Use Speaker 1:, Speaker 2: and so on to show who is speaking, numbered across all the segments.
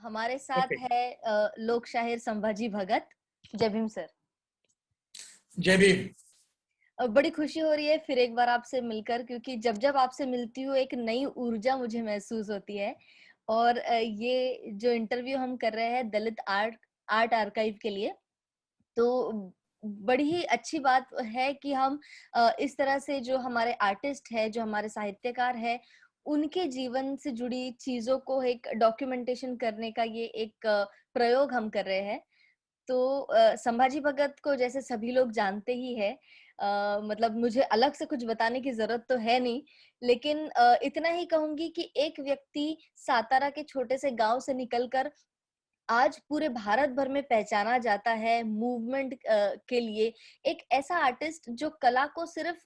Speaker 1: हमारे साथ
Speaker 2: ओके।
Speaker 1: है लोक शायर संभाजी भगत। जय भीम सर।
Speaker 2: जय भीम।
Speaker 1: बड़ी खुशी हो रही है फिर एक बार आपसे मिलकर, क्योंकि जब जब आपसे मिलती हूँ एक नई ऊर्जा मुझे महसूस होती है। और ये जो इंटरव्यू हम कर रहे हैं दलित आर्ट आर्ट आर्काइव के लिए, तो बड़ी ही अच्छी बात है कि हम इस तरह से जो हमारे आर्टिस्ट है, जो हमारे साहित्यकार है, उनके जीवन से जुड़ी चीजों को एक डॉक्यूमेंटेशन करने का ये एक प्रयोग हम कर रहे हैं। तो संभाजी भगत को जैसे सभी लोग जानते ही है। मतलब मुझे अलग से कुछ बताने की जरूरत तो है नहीं, लेकिन इतना ही कहूंगी कि एक व्यक्ति सातारा के छोटे से गांव से निकलकर आज पूरे भारत भर में पहचाना जाता है मूवमेंट के लिए। एक ऐसा आर्टिस्ट जो कला को सिर्फ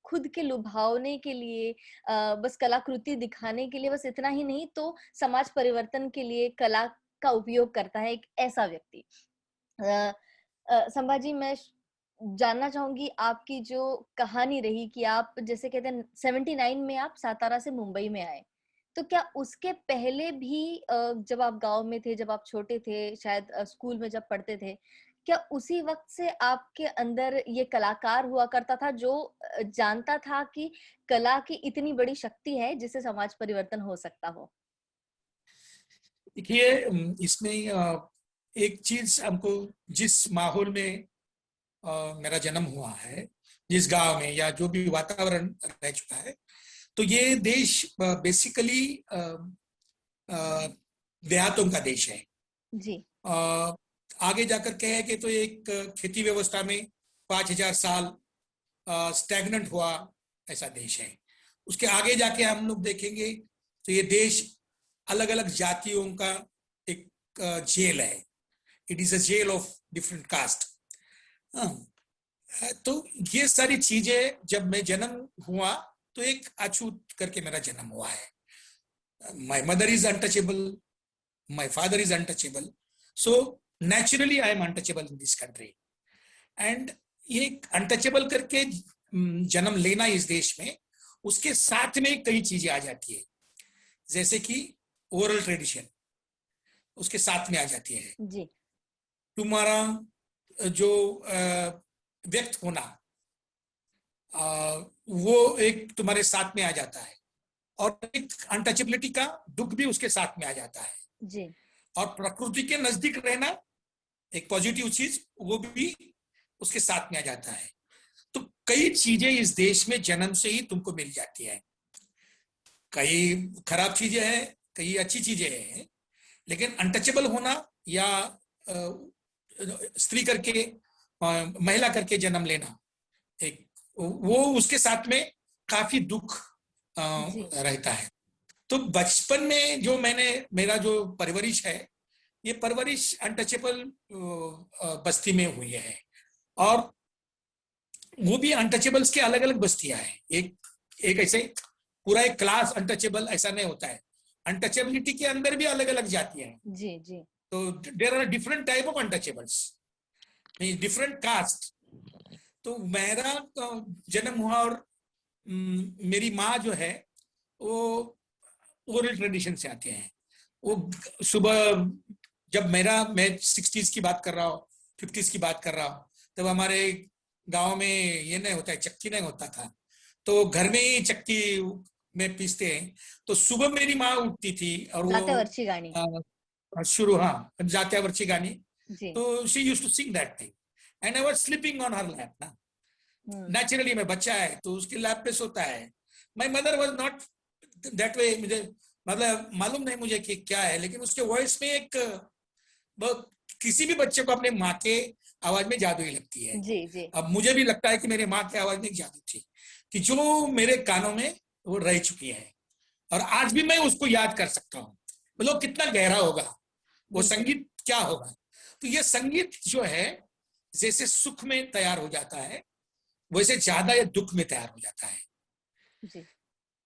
Speaker 1: खुद के लुभावने के लिए, बस कलाकृति दिखाने के लिए, बस इतना ही नहीं तो समाज परिवर्तन के लिए कला का उपयोग करता है, एक ऐसा व्यक्ति। संभाजी, मैं जानना चाहूंगी आपकी जो कहानी रही कि आप जैसे कहते हैं 79 में आप सातारा से मुंबई में आए, तो क्या उसके पहले भी जब आप गांव में थे, जब आप छोटे थे, शायद स्कूल में जब पढ़ते थे, क्या उसी वक्त से आपके अंदर ये कलाकार हुआ करता था जो जानता था कि कला की इतनी बड़ी शक्ति है जिससे समाज परिवर्तन हो सकता हो?
Speaker 2: देखिए, इसमें एक चीज हमको, जिस माहौल में मेरा जन्म हुआ है, जिस गांव में या जो भी वातावरण रह चुका है, तो ये देश बेसिकली देहातों का देश है।
Speaker 1: जी।
Speaker 2: आगे जाकर कहे कि तो एक खेती व्यवस्था में 5,000 साल स्टैग्नेंट हुआ ऐसा देश है। उसके आगे जाके हम लोग देखेंगे तो ये देश अलग अलग जातियों का एक जेल है। It is a jail of different caste. तो ये सारी चीजें, जब मैं जन्म हुआ तो एक अछूत करके मेरा जन्म हुआ है। My mother is untouchable, my father is untouchable, so naturally I am untouchable in this country. And ये अनटचेबल करके जन्म लेना इस देश में, उसके साथ में कई चीजें आ जाती है, जैसे कि ओरल ट्रेडिशन उसके साथ में आ जाती है।
Speaker 1: जी।
Speaker 2: तुम्हारा जो व्यक्त होना, वो एक तुम्हारे साथ में आ जाता है, और एक अनटचेबिलिटी का दुख भी उसके साथ में आ जाता है।
Speaker 1: जी।
Speaker 2: और प्रकृति के नजदीक रहना, एक पॉजिटिव चीज, वो भी उसके साथ में आ जाता है। तो कई चीजें इस देश में जन्म से ही तुमको मिल जाती है। कई खराब चीजें हैं, कई अच्छी चीजें हैं, लेकिन अनटचेबल होना या स्त्री करके, महिला करके जन्म लेना, एक वो उसके साथ में काफी दुख
Speaker 1: जी।
Speaker 2: रहता है। तो बचपन में जो मेरा जो परवरिश है, ये परवरिश अनटचेबल बस्ती में हुई है। और वो भी अनटचेबल्स के अलग अलग बस्तियां हैं। एक एक ऐसे पूरा एक क्लास अनटचेबल ऐसा नहीं होता है। अनटचेबिलिटी के अंदर भी अलग अलग जातियां हैं।
Speaker 1: जी। जी।
Speaker 2: तो there are different type of untouchables, different caste. तो मेरा जन्म हुआ, और मेरी माँ जो है वो ओरल ट्रेडिशन से आते हैं। वो सुबह, जब मैं 60s की बात कर रहा हूँ, 50s की बात कर रहा हूँ, तब हमारे गांव में ये नहीं होता है, चक्की नहीं होता था, तो घर में ही चक्की में पीसते हैं। तो सुबह मेरी माँ उठती थी और
Speaker 1: जाते
Speaker 2: वो
Speaker 1: वर्षी गाणी।
Speaker 2: शुरू, हाँ, जात्यावरची गानी।
Speaker 1: जी।
Speaker 2: तो she used to sing that thing, and I was sleeping on her lap ना।
Speaker 1: हम्म।
Speaker 2: नेचुरली मैं बच्चा है तो उसके लैप पे सोता है। My mother was not that way. मुझे मतलब मालूम नहीं मुझे कि क्या है, लेकिन उसके वॉइस में एक किसी भी बच्चे को अपने माँ के आवाज में जादू ही लगती है।
Speaker 1: जी। जी।
Speaker 2: अब मुझे भी लगता है कि मेरे माँ की आवाज में एक जादू थी, कि जो मेरे कानों में वो रह चुकी है, और आज भी मैं उसको याद कर सकता हूँ। मतलब कितना गहरा होगा वो
Speaker 1: बिल्कुल।
Speaker 2: संगीत, क्या होगा। तो ये संगीत जो है, जैसे सुख में तैयार हो जाता है, वैसे ज्यादा ये दुख में तैयार हो जाता है।
Speaker 1: जी।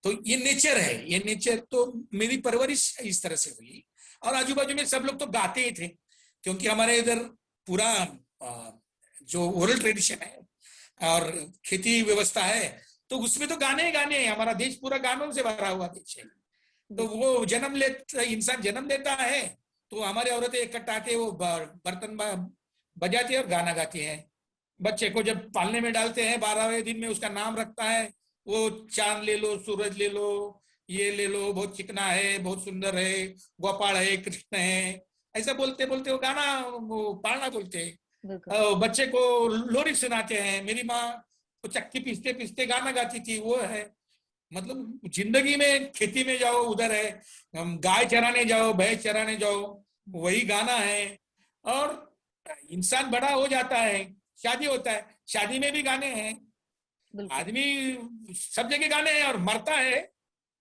Speaker 2: तो ये नेचर है, ये नेचर। तो मेरी परवरिश इस तरह से हुई। और आजू बाजू में सब लोग तो गाते ही थे, क्योंकि हमारे इधर पूरा जो ओरल ट्रेडिशन है और खेती व्यवस्था है, तो उसमें तो गाने ही गाने हैं। हमारा देश पूरा गानों से भरा हुआ देश है। तो
Speaker 1: जी।
Speaker 2: वो जन्म लेता इंसान जन्म लेता है, तो हमारी औरतें इकट्ठा के वो बर्तन बजाती है और गाना गाती हैं। बच्चे को जब पालने में डालते हैं 12वें दिन में उसका नाम रखता है, वो चांद ले लो, सूरज ले लो, ये ले लो, बहुत चिकना है, बहुत सुंदर है, गोपाल है, कृष्ण है, ऐसा बोलते बोलते वो गाना, वो पालना बोलते हैं।
Speaker 1: बिल्कुल।
Speaker 2: बच्चे को लोरी सुनाते हैं। मेरी माँ तो चक्की पीसते पीसते गाना गाती थी, वो है। मतलब जिंदगी में खेती में जाओ उधर है, गाय चराने जाओ, भैंस चराने जाओ, वही गाना है। और इंसान बड़ा हो जाता है, शादी होता है, शादी में भी गाने हैं।
Speaker 1: बिल्कुल।
Speaker 2: आदमी सब जगह गाने हैं, और मरता है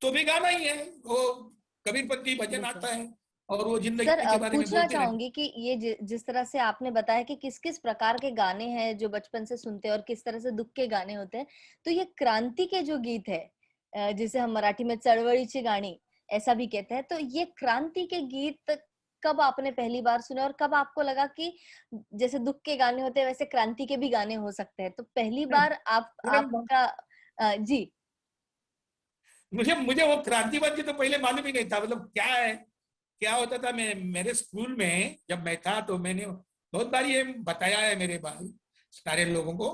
Speaker 2: तो भी गाना ही है। वो कबीरपंथी भजन
Speaker 1: बिल्कुल।
Speaker 2: आता है और वो
Speaker 1: सर
Speaker 2: जिंदगी के बारे में
Speaker 1: पूछना
Speaker 2: बोलते रहते।
Speaker 1: चाहूंगी कि ये जिस तरह से आपने बताया कि किस-किस प्रकार के गाने हैं जो बचपन से सुनते हैं और किस तरह से दुःख के गाने होते हैं, तो ये क्रांति के जो गीत है जिसे हम मराठी में चळवळीची गाणी ऐसा भी कहते हैं, तो ये क्रांति के गीत कब आपने पहली बार सुने और कब आपको लगा कि जैसे दुःख के गाने होते हैं वैसे क्रांति के भी गाने हो सकते हैं? तो पहली बार
Speaker 2: तुरंत
Speaker 1: आपका जी।
Speaker 2: मुझे मुझे वो क्रांतिवाद की तो पहले मालूम ही नहीं था, मतलब क्या है, क्या होता था। मैं मेरे स्कूल में जब मैं था तो मैंने बहुत बार ये बताया है मेरे भाई सारे लोगों को,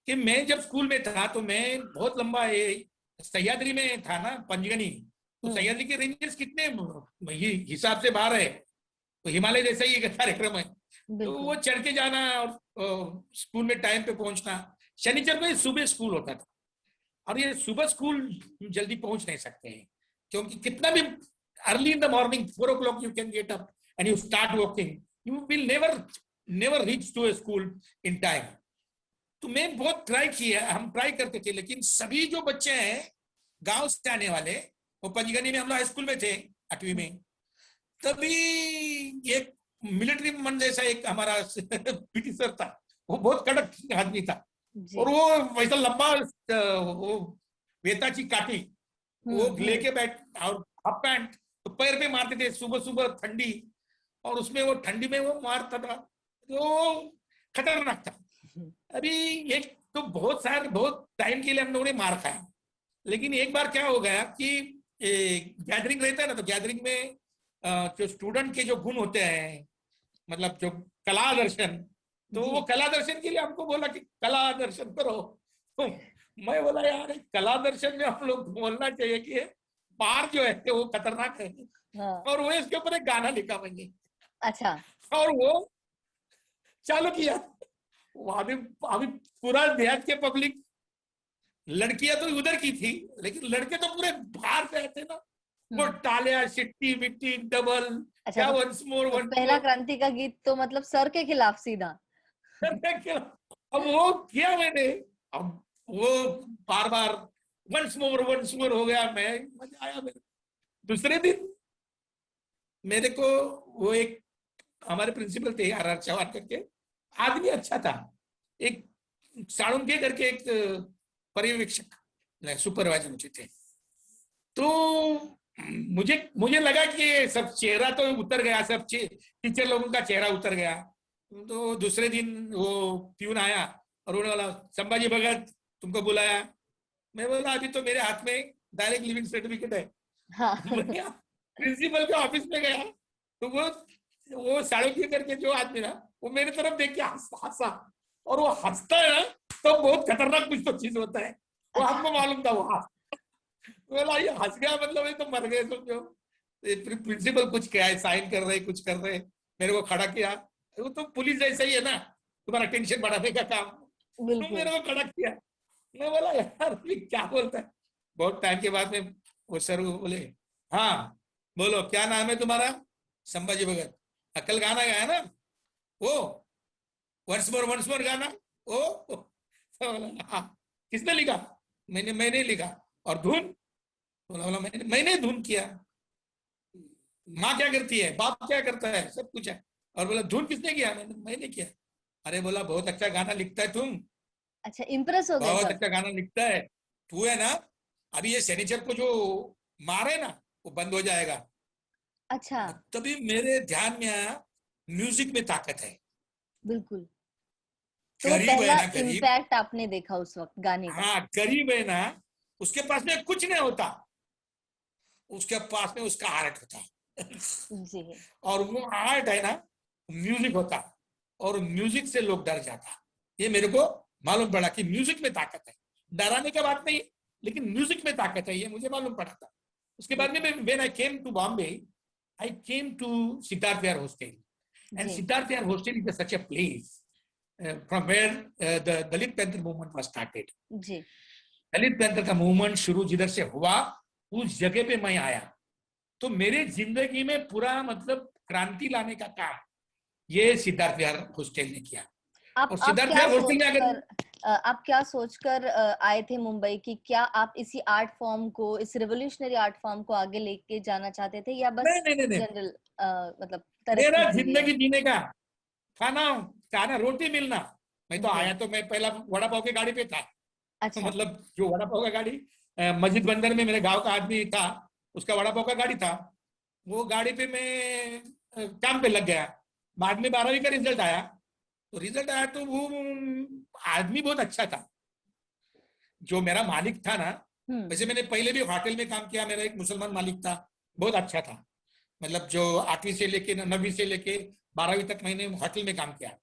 Speaker 2: कि मैं जब स्कूल में था तो मैं बहुत लंबा, ये सह्याद्री में था ना, पंचगनी। तो
Speaker 1: हुँ,
Speaker 2: सह्याद्री के रेंजर्स कितने हिसाब से बाहर है, तो हिमालय जैसा ही एक कार्यक्रम है। तो
Speaker 1: बिल्कुल।
Speaker 2: वो चढ़ के जाना और स्कूल में टाइम पे पहुंचना। शनिचर को सुबह स्कूल होता था, और ये सुबह स्कूल जल्दी पहुंच नहीं सकते हैं, क्योंकि कितना भी early in the morning 4 o'clock you can get up and you start walking, you will never never reach to a school in time. तो मैं बहुत ट्राई किया, हम ट्राई करते थे, लेकिन सभी जो बच्चे हैं गांव से आने वाले, वो पंचगनी में हम लोग हाई स्कूल में थे 8वीं
Speaker 1: हुँ,
Speaker 2: में, तभी एक मिलिट्री मन जैसा एक हमारा पीटी सर था, वो बहुत कड़क आदमी था।
Speaker 1: जी।
Speaker 2: और वो वैसा लंबा वो वेताची काटी
Speaker 1: हुँ,
Speaker 2: वो
Speaker 1: हुँ।
Speaker 2: लेके बैठ, और हाफ पैंट, तो पैर पे मारते थे सुबह सुबह ठंडी, और उसमें वो ठंडी में वो मारता था, तो खतरनाक था। अभी एक तो बहुत सारे बहुत टाइम के लिए हम लोगों ने मार खाया। लेकिन एक बार क्या हो गया कि गैदरिंग रहता है ना, तो गैदरिंग में जो स्टूडेंट के जो गुण होते हैं, मतलब जो कला दर्शन, तो वो
Speaker 1: जी।
Speaker 2: कला दर्शन के लिए हमको बोला कि कला दर्शन करो। तो मैं बोला यार कला दर्शन में हम लोग बोलना चाहिए कि बार जो है वो खतरनाक है।
Speaker 1: हाँ।
Speaker 2: और वो इसके ऊपर एक गाना लिखा मैंने,
Speaker 1: अच्छा।
Speaker 2: और वो चालू किया। वो अभी पूरा देहात के पब्लिक, लड़कियां तो उधर की थी, लेकिन लड़के तो पूरे बाहर से आए थे ना, वो
Speaker 1: हुँ।
Speaker 2: टालियां सिट्टी बिट्टी डबल,
Speaker 1: अच्छा
Speaker 2: क्या
Speaker 1: तो
Speaker 2: वंस मोर वंस
Speaker 1: पहला
Speaker 2: मोर।
Speaker 1: क्रांति का गीत तो मतलब सर के खिलाफ सीधा।
Speaker 2: अब वो किया मैंने, अब वो बार बार वंस मोर हो गया, मैं मजा आया मेरे। दूसरे दिन मेरे को वो एक हमारे प्रिंसिपल थे आर आर चौहान करके, आदमी अच्छा था, एक साळुंके करके एक पर्यवेक्षक सुपरवाइजर मुझे थे। तो मुझे मुझे लगा कि ये सब चेहरा तो उतर गया, सब टीचर लोगों का चेहरा उतर गया। तो दूसरे दिन वो प्यून आया और उन्होंने बोला संभाजी भगत तुमको बुलाया। मैं बोला अभी तो मेरे हाथ में डायरेक्ट लिविंग सर्टिफिकेट है।
Speaker 1: हाँ।
Speaker 2: मैं प्रिंसिपल के ऑफिस में गया, तो वो साड़ोकी करके जो आदमी ना, वो मेरी तरफ देख के हंसा, और वो हंसता है ना, तो बहुत खतरनाक कुछ तो चीज होता है। वो
Speaker 1: अच्छा।
Speaker 2: हमको मालूम था, वो बोला ये हंस गया मतलब ये तो मर गए समझो। प्रिंसिपल कुछ क्या है, साइन कर रहे कुछ कर रहे, मेरे को खड़ा किया। वो तो पुलिस जैसा ही है ना, तुम्हारा टेंशन बढ़ाने का काम। तो
Speaker 1: बिल्कुल।
Speaker 2: मेरे को खड़ा किया। मैं बोला यार ये क्या बोलता है। बहुत टाइम के बाद में वो सर बोले हाँ बोलो क्या नाम है तुम्हारा, संभाजी भगत। अकल गाना गाया ना वो, वंस मोर गाना वो। तो बोला, हाँ किसने लिखा, मैंने लिखा। और धुन, बोला बोला मैंने धुन किया। माँ क्या करती है, बाप क्या करता है, सब कुछ है। और बोला धुन किसने किया, मैंने किया। अरे बोला बहुत अच्छा गाना लिखता है तुम,
Speaker 1: अच्छा इम्प्रेस हो गए
Speaker 2: बहुत
Speaker 1: सब।
Speaker 2: अच्छा गाना लिखता है तू, है ना। अभी ये सैनिचर को जो मारे ना वो बंद हो जाएगा।
Speaker 1: अच्छा।
Speaker 2: तभी मेरे ध्यान में आया म्यूजिक में ताकत है।
Speaker 1: बिल्कुल। तो वो
Speaker 2: गरीब है
Speaker 1: पहला
Speaker 2: ना गरीब,
Speaker 1: इम्पैक्ट आपने देखा उस वक़्त गाने का।
Speaker 2: हाँ गरीब है ना, उसके पास में कुछ नहीं होता, उसके पास में उसका आर्ट होता है।
Speaker 1: जी।
Speaker 2: और वो आर्ट है ना, म्यूजिक होता, और म्यूजिक से लोग डर जाता। ये मेरे को मालूम पड़ा कि म्यूजिक में ताकत है, डराने का बात नहीं, लेकिन म्यूजिक में ताकत है, ये मुझे मालूम पड़ा था। उसके बाद में when I came to Bombay, I came to Siddharth Vihar hostel, and
Speaker 1: जी।
Speaker 2: Siddharth Vihar hostel is such a place from where the Dalit panther movement was started।
Speaker 1: जी।
Speaker 2: दलित पैंथर का मूवमेंट शुरू जिधर से हुआ, उस जगह पे मैं आया, तो मेरे जिंदगी में पूरा मतलब क्रांति लाने का काम ये सिद्धार्थ विहार हॉस्टल ने किया। और
Speaker 1: आप
Speaker 2: सिद्धार्थ
Speaker 1: क्या
Speaker 2: विहार हॉस्टल में अगर
Speaker 1: सोचकर आप क्या सोचकर आए थे मुंबई की? क्या आप इसी आर्ट फॉर्म को, इस रिवॉल्यूशनरी आर्ट फॉर्म को आगे लेके जाना चाहते थे, या बस
Speaker 2: नहीं नहीं नहीं नहीं,
Speaker 1: जनरल मतलब तरक्की
Speaker 2: मेरा
Speaker 1: के लिए?
Speaker 2: जिंदगी जीने का, खाना खाना रोटी मिलना। मैं तो
Speaker 1: जी।
Speaker 2: आया तो मैं पहला वड़ा पाव की गाड़ी पे था।
Speaker 1: अच्छा।
Speaker 2: मतलब जो वड़ा पाव का गाड़ी, मस्जिद बंदर में मेरे गांव का आदमी था, उसका वड़ा पाव का गाड़ी था, वो गाड़ी पे मैं काम पे लग गया। बाद में 12वीं का रिजल्ट आया, तो रिजल्ट आया तो वो आदमी बहुत अच्छा था, जो मेरा मालिक था ना।
Speaker 1: हम्म।
Speaker 2: वैसे मैंने पहले भी होटल में काम किया, मेरा एक मुसलमान मालिक था, बहुत अच्छा था। मतलब जो 8वीं से लेके 9वीं से लेके 12वीं तक मैंने होटल में काम किया।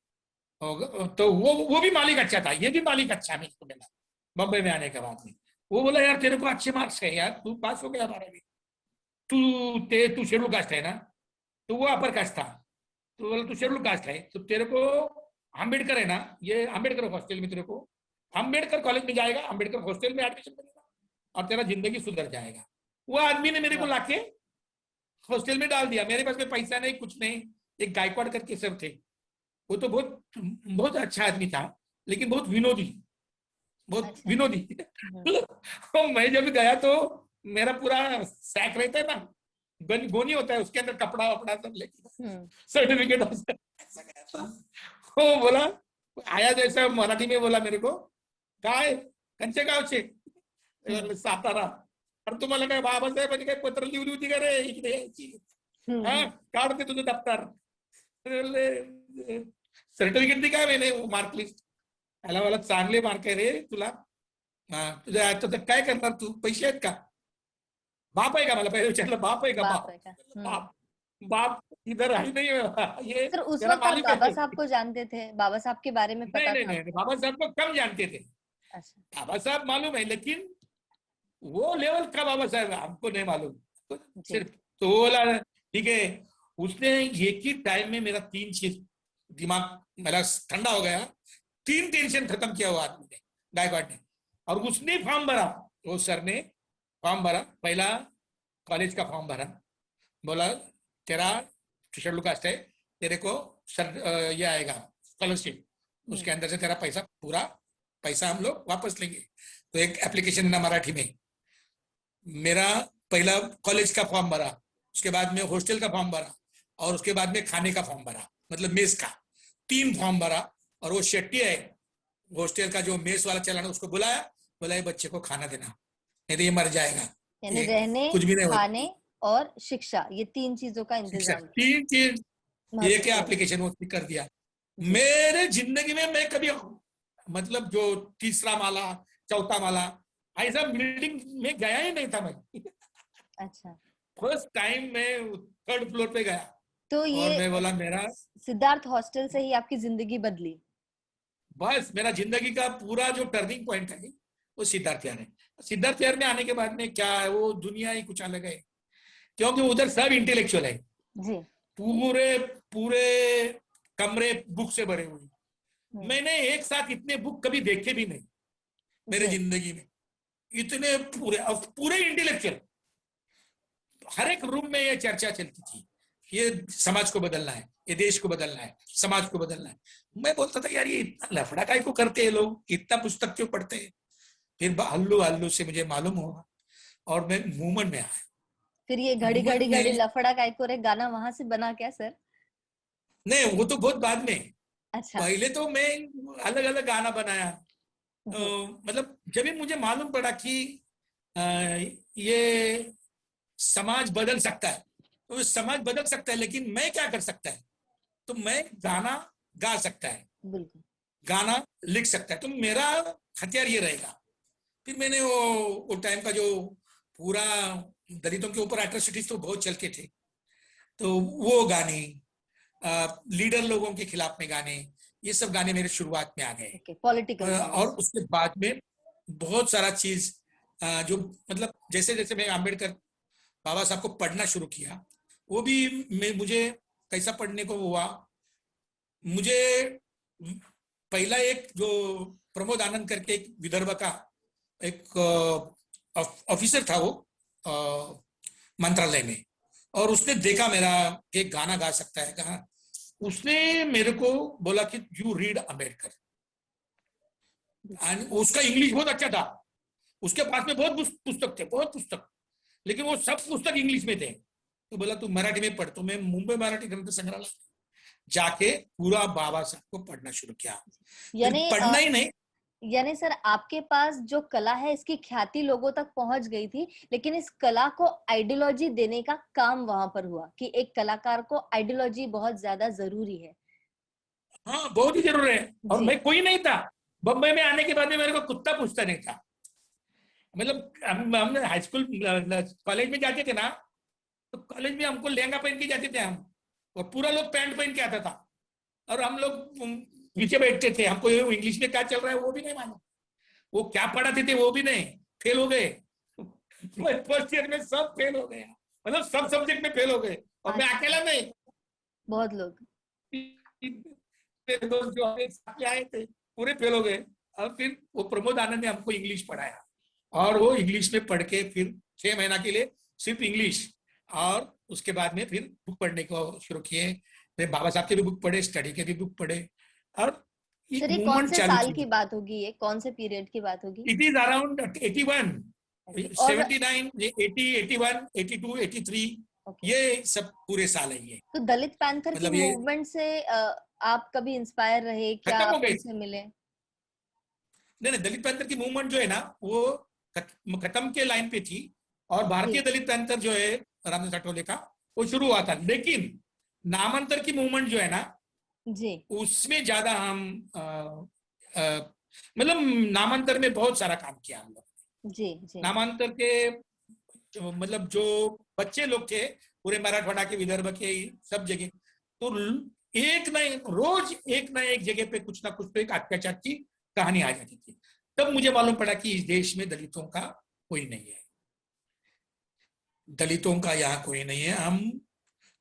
Speaker 2: तो वो भी मालिक अच्छा था, ये भी मालिक अच्छा मेरे को मिला बम्बई में आने के बाद में। वो बोला यार तेरे को अच्छे मार्क्स है यार, तू पास हो गया 12वीं, तू शेड्यूल कास्ट है ना, तो वो अपर कास्ट था। तो बोला तू शेड्यूल कास्ट है तो तेरे को अम्बेडकर है ना, ये अम्बेडकर हॉस्टल में तेरे को, अम्बेडकर कॉलेज में जाएगा, अम्बेडकर हॉस्टल में एडमिशन करेगा और तेरा जिंदगी सुधर जाएगा। वो आदमी ने मेरे को
Speaker 1: वाह।
Speaker 2: लाके हॉस्टल में डाल दिया। मेरे पास में पैसा नहीं, कुछ नहीं, एक गायकवाड़ करके सब थे। वो तो बहुत बहुत अच्छा आदमी था, लेकिन बहुत विनोदी, बहुत
Speaker 1: अच्छा।
Speaker 2: विनोदी।
Speaker 1: हम्म।
Speaker 2: तो मैं जब गया तो मेरा पूरा सैक रहता है ना, गोनी होता है, उसके अंदर कपड़ा वपड़ा सब लेके
Speaker 1: हम्म।
Speaker 2: सर्टिफिकेट ऐसा गया था। वो बोला, आया जैसा मराठी में बोला मेरे को, काय कंचे गावचे,
Speaker 1: हम्म।
Speaker 2: सातारा। अरे तुम्हाला काय बाबासाहेबांनी काय पत्र लिहिली होती का रे इकडे यायची? हा,
Speaker 1: हम्म।
Speaker 2: काढ ते तुझं दप्तर, सर्टिफिकेट दी काय मैंने मार्कलिस्ट, याला मला चांगले मार्क आहे रे तुला, हा तुझ्या आता काय करणार तू, पैसे आहेत का, बाप आहे का, मला पहिले विचारलं बाप आहे का,
Speaker 1: बाप
Speaker 2: बाप,
Speaker 1: रे का। हम्म।
Speaker 2: बाप, बाप इधर ही नहीं है, ये
Speaker 1: सर, उस
Speaker 2: मेरा
Speaker 1: वक्त आप
Speaker 2: मालिक
Speaker 1: बाबा
Speaker 2: है।
Speaker 1: साहब को जानते थे? बाबा साहब के बारे में
Speaker 2: नहीं
Speaker 1: पता
Speaker 2: नहीं
Speaker 1: था
Speaker 2: नहीं,
Speaker 1: आपको?
Speaker 2: बाबा साहब को कम जानते थे।
Speaker 1: अच्छा।
Speaker 2: बाबा साहब मालूम है, लेकिन वो लेवल का बाबा साहब हमको नहीं मालूम, तो
Speaker 1: जी।
Speaker 2: सिर्फ तो वो बोला ठीक है। उसने एक ही टाइम में मेरा 3 चीज, दिमाग मेरा ठंडा हो गया, 3 टेंशन खत्म किया वो आदमी ने, गायकवाड़ ने। और उसने फॉर्म भरा, वो सर ने फॉर्म भरा, पहला कॉलेज का फॉर्म भरा, बोला तेरा शेड्यूल कास्ट है, तेरे को सर ये आएगा स्कॉलरशिप,
Speaker 1: हम्म।
Speaker 2: उसके अंदर से तेरा पैसा पूरा पैसा हम लोग वापस लेंगे। तो एक एप्लीकेशन है ना मराठी में, मेरा पहला कॉलेज का फॉर्म भरा, उसके बाद में हॉस्टल का फॉर्म भरा, और उसके बाद में खाने का फॉर्म भरा, मतलब मेस का 3 फॉर्म भरा। और वो शेट्टी है हॉस्टल का जो मेस वाला चलाना, उसको बुलाया, बोला ये बच्चे को खाना देना, नहीं तो ये मर जाएगा,
Speaker 1: यानी
Speaker 2: ये
Speaker 1: रहने,
Speaker 2: कुछ भी नहीं
Speaker 1: खाने
Speaker 2: होता।
Speaker 1: और शिक्षा, ये 3 चीजों का
Speaker 2: शिक्षा,
Speaker 1: इंतजाम किया।
Speaker 2: 3 चीज, ये क्या
Speaker 1: महत्वपूर्ण।
Speaker 2: एप्लीकेशन वो कर दिया।
Speaker 1: जी।
Speaker 2: मेरे जिंदगी में मैं कभी, मतलब जो तीसरा माला, चौथा माला, ऐसा बिल्डिंग में गया ही नहीं था मैं।
Speaker 1: अच्छा।
Speaker 2: फर्स्ट टाइम मैं 3rd फ्लोर पे गया,
Speaker 1: तो
Speaker 2: और
Speaker 1: ये
Speaker 2: मैं बोला मेरा,
Speaker 1: सिद्धार्थ हॉस्टल से ही आपकी जिंदगी बदली?
Speaker 2: बस मेरा जिंदगी का पूरा जो टर्निंग पॉइंट है वो सिद्धार्थ विहार है। सिद्धार्थ विहार में आने के बाद में क्या है, वो दुनिया ही कुछ अलग है, क्योंकि उधर सब इंटेलेक्चुअल है,
Speaker 1: जी।
Speaker 2: पूरे पूरे कमरे बुक से भरे हुए।
Speaker 1: हम्म।
Speaker 2: मैंने एक साथ इतने बुक कभी देखे भी नहीं मेरे
Speaker 1: जी।
Speaker 2: जिंदगी में, इतने पूरे, और पूरे इंटेलेक्चुअल। हर एक रूम में ये चर्चा चलती थी, ये समाज को बदलना है, ये देश को बदलना है, समाज को बदलना है। मैं बोलता था यार ये इतना लफड़ा काय को करते हैं लोग, इतना पुस्तक क्यों पढ़ते हैं। फिर हल्लू हल्लू से मुझे मालूम हुआ, और मैं मूवमेंट में आया।
Speaker 1: फिर ये घड़ी
Speaker 2: मूवमेंट
Speaker 1: घड़ी घड़ी
Speaker 2: में,
Speaker 1: लफड़ा काय को रे गाना वहां से बना क्या सर?
Speaker 2: नहीं वो तो बहुत बाद में,
Speaker 1: अच्छा।
Speaker 2: पहले तो मैं अलग अलग गाना बनाया।
Speaker 1: जी।
Speaker 2: मतलब जब भी मुझे मालूम पड़ा कि अ, ये समाज बदल सकता है, तो समाज बदल सकता है, लेकिन मैं क्या कर सकता है, तो मैं गाना गा सकता है,
Speaker 1: बिल्कुल।
Speaker 2: गाना लिख सकता है, तो मेरा हथियार ये रहेगा। फिर मैंने वो टाइम का जो पूरा दलितों के ऊपर एट्रोसिटीज तो बहुत चलते थे, तो वो गाने, लीडर लोगों के खिलाफ में गाने, ये सब गाने मेरे शुरुआत में आ गए।
Speaker 1: पॉलिटिकल
Speaker 2: और
Speaker 1: सॉन्ग्स।
Speaker 2: उसके बाद में बहुत सारा चीज जो मतलब जैसे जैसे मैं आम्बेडकर बाबा साहब को पढ़ना शुरू किया, वो भी मुझे कैसा पढ़ने को हुआ। मुझे पहला एक जो प्रमोद आनंद करके एक विदर्भ का एक ऑफिसर था, वो मंत्रालय में, और उसने देखा मेरा एक गाना गा सकता है, कहा, उसने मेरे को बोला कि यू रीड अम्बेडकर। एंड उसका इंग्लिश बहुत अच्छा था, उसके पास में बहुत पुस्तक थे, बहुत पुस्तक, लेकिन वो सब पुस्तक इंग्लिश में थे। तो बोला तू मराठी में पढ़। तो मैं मुंबई मराठी ग्रंथ संग्रहालय जाके पूरा बाबा साहब को पढ़ना शुरू किया। फिर
Speaker 1: यानी
Speaker 2: पढ़ना ही नहीं,
Speaker 1: यानी सर आपके पास जो कला है इसकी ख्याति लोगों तक पहुंच गई थी, लेकिन इस कला को आइडियोलॉजी देने का काम वहां पर हुआ कि एक कलाकार को आइडियोलॉजी बहुत ज्यादा जरूरी है।
Speaker 2: हाँ बहुत ही जरूर है। और
Speaker 1: जी
Speaker 2: मैं कोई नहीं था, बम्बई में आने के बाद में मेरे को कुत्ता पूछता नहीं था। मतलब हम हाई स्कूल कॉलेज में जाते थे ना, तो कॉलेज में हमको लहंगा पहन के जाते थे हम, और पूरा लोग पैंट पहन के आता था, और हम लोग पीछे बैठते थे। हमको इंग्लिश में क्या चल रहा है वो भी नहीं मालूम, वो क्या पढ़ाते थे वो भी नहीं, फेल हो गए। फर्स्ट ईयर में सब फेल हो गए, मतलब सब सब्जेक्ट में फेल हो गए, और मैं
Speaker 1: अच्छा,
Speaker 2: अकेला नहीं।
Speaker 1: बहुत लोग।
Speaker 2: मेरे दोस्त जो हमारे साथ में आए थे पूरे फेल हो गए। और फिर वो प्रमोद आनंद ने हमको इंग्लिश पढ़ाया, और वो इंग्लिश में पढ़ के फिर 6 महीना के लिए सिर्फ इंग्लिश, और उसके बाद में फिर बुक पढ़ने को शुरू किए। फिर बाबा साहब के भी बुक पढ़े, स्टडी के भी बुक पढ़े, और एक
Speaker 1: सर ये कौन
Speaker 2: मूवमेंट
Speaker 1: से
Speaker 2: चालू
Speaker 1: साल
Speaker 2: की।
Speaker 1: की बात होगी, ये कौन से पीरियड की बात होगी?
Speaker 2: It is around 81,
Speaker 1: okay. और
Speaker 2: 79, 80, 81, 82, 83,
Speaker 1: ओके,
Speaker 2: ये सब पूरे साल है ये।
Speaker 1: तो दलित पैंथर की
Speaker 2: मतलब ये
Speaker 1: मूवमेंट से आप कभी इंस्पायर रहे क्या,
Speaker 2: खत्म हो
Speaker 1: आप
Speaker 2: गई।
Speaker 1: उनसे मिले?
Speaker 2: नहीं नहीं, दलित पैंथर की मूवमेंट जो है ना, वो खत्म के लाइन पे थी। और भारतीय
Speaker 1: जी
Speaker 2: दलित पैंथर जो है रामदास आठवले का, वो शुरू हुआ था। लेकिन नामांतर की मूवमेंट जो है ना,
Speaker 1: जी
Speaker 2: उसमें ज्यादा हम मतलब नामांतर में बहुत सारा काम किया हम लोग।
Speaker 1: जी जी
Speaker 2: नामांतर के मतलब जो बच्चे लोग थे पूरे मराठवाड़ा के, विदर्भ के, सब जगह, तो एक न रोज एक ना एक जगह पे कुछ ना कुछ तो एक अत्याचार की कहानी आ जाती थी। तब मुझे मालूम पड़ा कि इस देश में दलितों का कोई नहीं है, दलितों का यहाँ कोई नहीं है, हम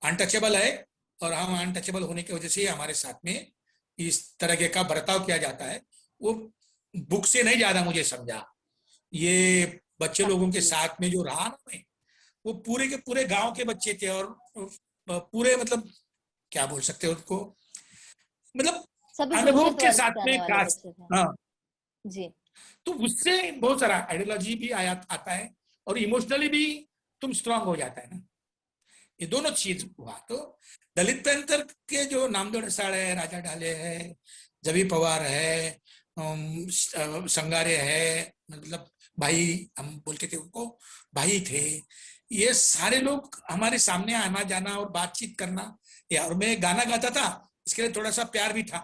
Speaker 2: अनटचेबल है। और हम अनटचेबल होने की वजह से हमारे साथ में इस तरह का बर्ताव किया जाता है। वो बुक से नहीं ज्यादा मुझे समझा, ये बच्चे लोगों के
Speaker 1: जी।
Speaker 2: साथ में जो रहा ना मैं, वो पूरे के पूरे गांव के बच्चे थे, और पूरे मतलब क्या बोल सकते हैं उसको, मतलब
Speaker 1: सभी
Speaker 2: अनुभव
Speaker 1: शोषित
Speaker 2: के
Speaker 1: वर्ग
Speaker 2: साथ
Speaker 1: से
Speaker 2: में
Speaker 1: आने वाले
Speaker 2: कास्ट।
Speaker 1: बच्चे थे।
Speaker 2: हाँ,
Speaker 1: जी
Speaker 2: तो उससे बहुत सारा आइडियोलॉजी भी आया आता है, और इमोशनली भी तुम स्ट्रांग हो जाता है ना, ये दोनों चीज हुआ। तो दलित पैंथर के जो नामदेव रसाळ है, राजा ढाले है, जबी पवार है, संगारे है, मतलब भाई हम बोलते थे उनको, भाई थे, ये सारे लोग हमारे सामने आना जाना और बातचीत करना। और मैं गाना गाता था, इसके लिए थोड़ा सा प्यार भी था।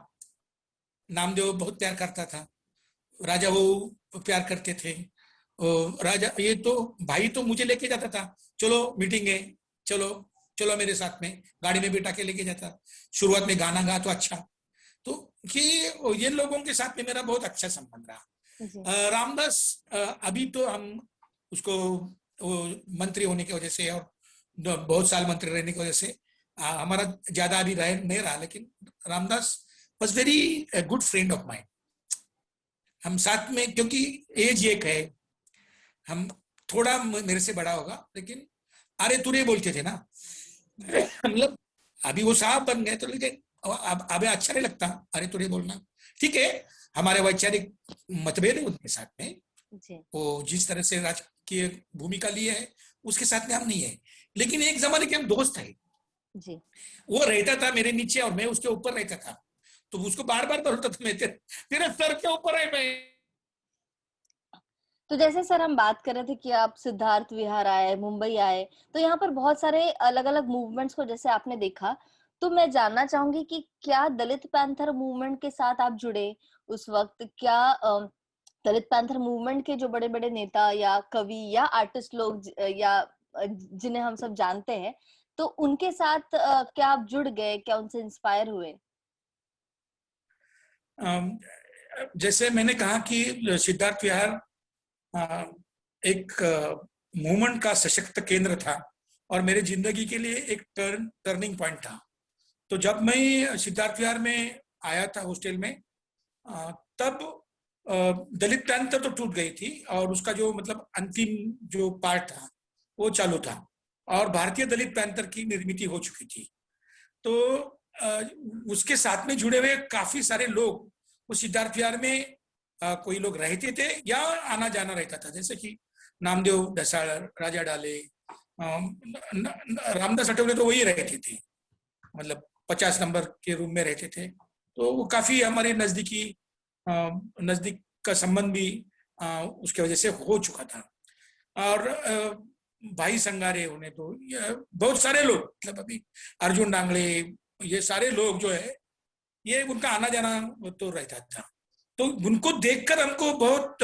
Speaker 2: नामदेव बहुत प्यार करता था, राजा वो प्यार करते थे। राजा ये तो भाई तो मुझे लेके जाता था, चलो मीटिंग है, चलो चलो मेरे साथ में, गाड़ी में बिठा के लेके जाता। शुरुआत में गाना गा तो अच्छा, तो ये लोगों के साथ में मेरा बहुत अच्छा संबंध
Speaker 1: जी
Speaker 2: रहा। रामदास अभी तो हम उसको मंत्री होने की वजह से, और बहुत साल मंत्री रहने की वजह से हमारा ज्यादा अभी रह नहीं रहा, लेकिन Ramdas was very good friend of mind. हम साथ में, क्योंकि एज एक है, हम थोड़ा मेरे से बड़ा होगा, लेकिन अरे तुरे बोलते थे ना, मतलब अभी वो साहब बन गए तो, लेकिन अब अच्छा नहीं लगता अरे तुरे बोलना। ठीक है, हमारे वैचारिक मतभेद है उनके साथ में,
Speaker 1: जी
Speaker 2: वो जिस तरह से राजकीय भूमिका लिए है उसके साथ में हम नहीं है, लेकिन एक जमाने के हम दोस्त है।
Speaker 1: जी।
Speaker 2: वो रहता था मेरे नीचे और मैं उसके ऊपर रहता था, तो उसको बार बार बोलता था, मैं तेरे सर के ऊपर है मैं।
Speaker 1: तो जैसे सर हम बात कर रहे थे कि आप सिद्धार्थ विहार आए, मुंबई आए, तो यहाँ पर बहुत सारे अलग-अलग मूवमेंट्स को जैसे आपने देखा, तो मैं जानना चाहूंगी कि क्या दलित पैंथर मूवमेंट के साथ आप जुड़े उस वक्त? क्या दलित पैंथर मूवमेंट के जो बड़े-बड़े नेता या कवि या आर्टिस्ट लोग या जिन्हें हम सब जानते हैं, तो उनके साथ क्या आप जुड़ गए? क्या उनसे इंस्पायर हुए?
Speaker 2: जैसे मैंने कहा कि सिद्धार्थ विहार अ, एक मूवमेंट का सशक्त केंद्र था और मेरे जिंदगी के लिए एक टर्निंग पॉइंट था। तो जब मैं सिद्धार्थ विहार में आया था हॉस्टल में, तब दलित प्रांत तो टूट गई थी और उसका जो मतलब अंतिम जो पार्ट था वो चालू था और भारतीय दलित पैंथर की निर्मित हो चुकी थी। तो उसके साथ में जुड़े हुए काफी सारे लोग उस सिद्धार्थ विहार में कोई लोग रहते थे या आना जाना रहता था, जैसे कि नामदेव ढसाळ, राजा डाले, रामदास अठवले तो वही रहते थे, मतलब 50 नंबर के रूम में रहते थे। तो वो काफी हमारे नजदीक का संबंध भी उसके वजह से हो चुका था। और भाई संगारे उन्हें तो बहुत सारे लोग, मतलब अभी अर्जुन डांगले, ये सारे लोग जो है ये उनका आना जाना तो रहता था। तो उनको देखकर हमको बहुत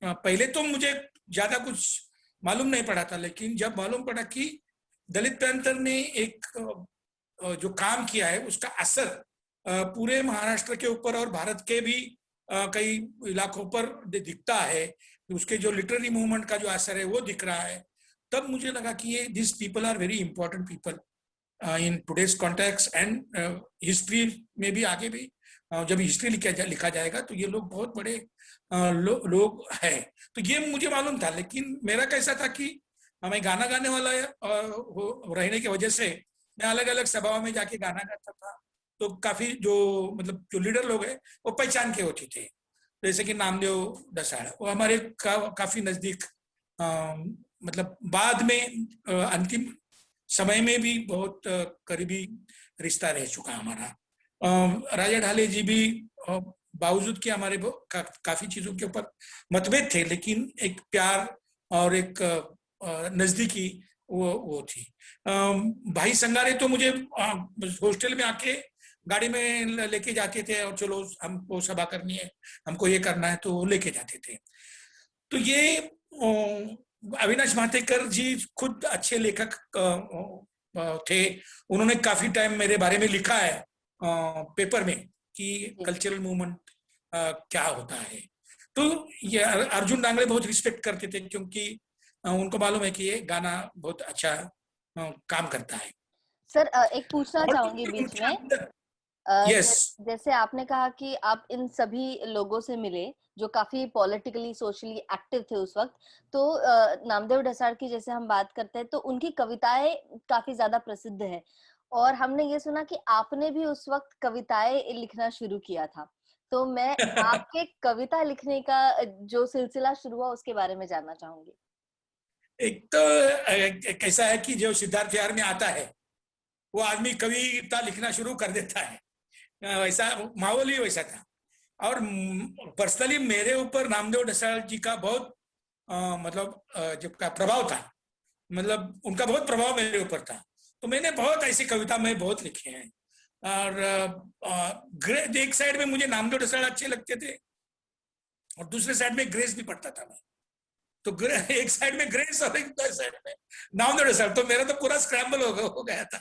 Speaker 2: पहले तो मुझे ज्यादा कुछ मालूम नहीं पड़ा था, लेकिन जब मालूम पड़ा कि दलित पैंथर ने एक जो काम किया है उसका असर पूरे महाराष्ट्र के ऊपर और भारत के भी कई इलाकों पर दिखता है, उसके जो लिटरेरी मूवमेंट का जो असर है वो दिख रहा है, तब मुझे लगा कि ये this people are very important people in today's context and history में भी आगे भी जब हिस्ट्री लिखा जाएगा तो ये लोग बहुत बड़े लोग हैं। तो ये मुझे मालूम था, लेकिन मेरा कैसा था कि मैं गाना गाने वाला रहने की वजह से मैं अलग अलग सभाओं में जाके गाना गाता था। तो काफी जो मतलब जो लीडर लोग हैं वो पहचान के होते थे, जैसे कि नामदेव ढसाळ, वो हमारे काफी नजदीक, मतलब बाद में अंतिम समय में भी बहुत करीबी रिश्ता रह चुका हमारा। राजा ढाले जी भी बावजूद कि हमारे काफी चीजों के ऊपर मतभेद थे, लेकिन एक प्यार और एक नजदीकी वो थी। भाई संगारे तो मुझे हॉस्टल में आके गाड़ी में लेके जाते थे और चलो हमको सभा करनी है, हमको ये करना है, तो लेके जाते थे। तो ये अविनाश महातेकर जी खुद अच्छे लेखक थे। उन्होंने काफी टाइम मेरे बारे में लिखा है पेपर में कि कल्चरल मूवमेंट क्या होता है। तो ये अर्जुन डांगरे बहुत रिस्पेक्ट करते थे, क्योंकि उनको मालूम है कि ये गाना बहुत अच्छा काम करता है।
Speaker 1: सर एक पूछना
Speaker 2: और
Speaker 1: चाहूंगी बीच
Speaker 2: उनके
Speaker 1: में।
Speaker 2: अंदर,
Speaker 1: अ,
Speaker 2: यस,
Speaker 1: जै- जैसे आपने कहा कि आप इन सभी लोगों से मिले जो काफी पॉलिटिकली सोशली एक्टिव थे उस वक्त, तो नामदेव ढसाळ की जैसे हम बात करते हैं तो उनकी कविताएं काफी ज्यादा प्रसिद्ध है और हमने ये सुना कि आपने भी उस वक्त कविताएं लिखना शुरू किया था। तो मैं आपके कविता लिखने का जो सिलसिला शुरू हुआ उसके बारे में जानना चाहूंगी।
Speaker 2: एक तो कैसा है कि जो सिद्धार्थ विहार में आता है वो आदमी कविता लिखना शुरू कर देता है, वैसा माहौल ही वैसा था। और पर्सनली मेरे ऊपर नामदेव ढसाळ जी का बहुत मतलब जब का प्रभाव था, मतलब उनका बहुत प्रभाव मेरे ऊपर था। तो मैंने बहुत ऐसी कविता में बहुत लिखी हैं। और एक साइड में मुझे नामदेव ढसाळ अच्छे लगते थे और दूसरे साइड में ग्रेस भी पढ़ता था मैं। तो एक साइड में ग्रेस और एक साइड में नामदेव ढसाळ, तो मेरा तो पूरा स्क्रैम्बल हो गया था।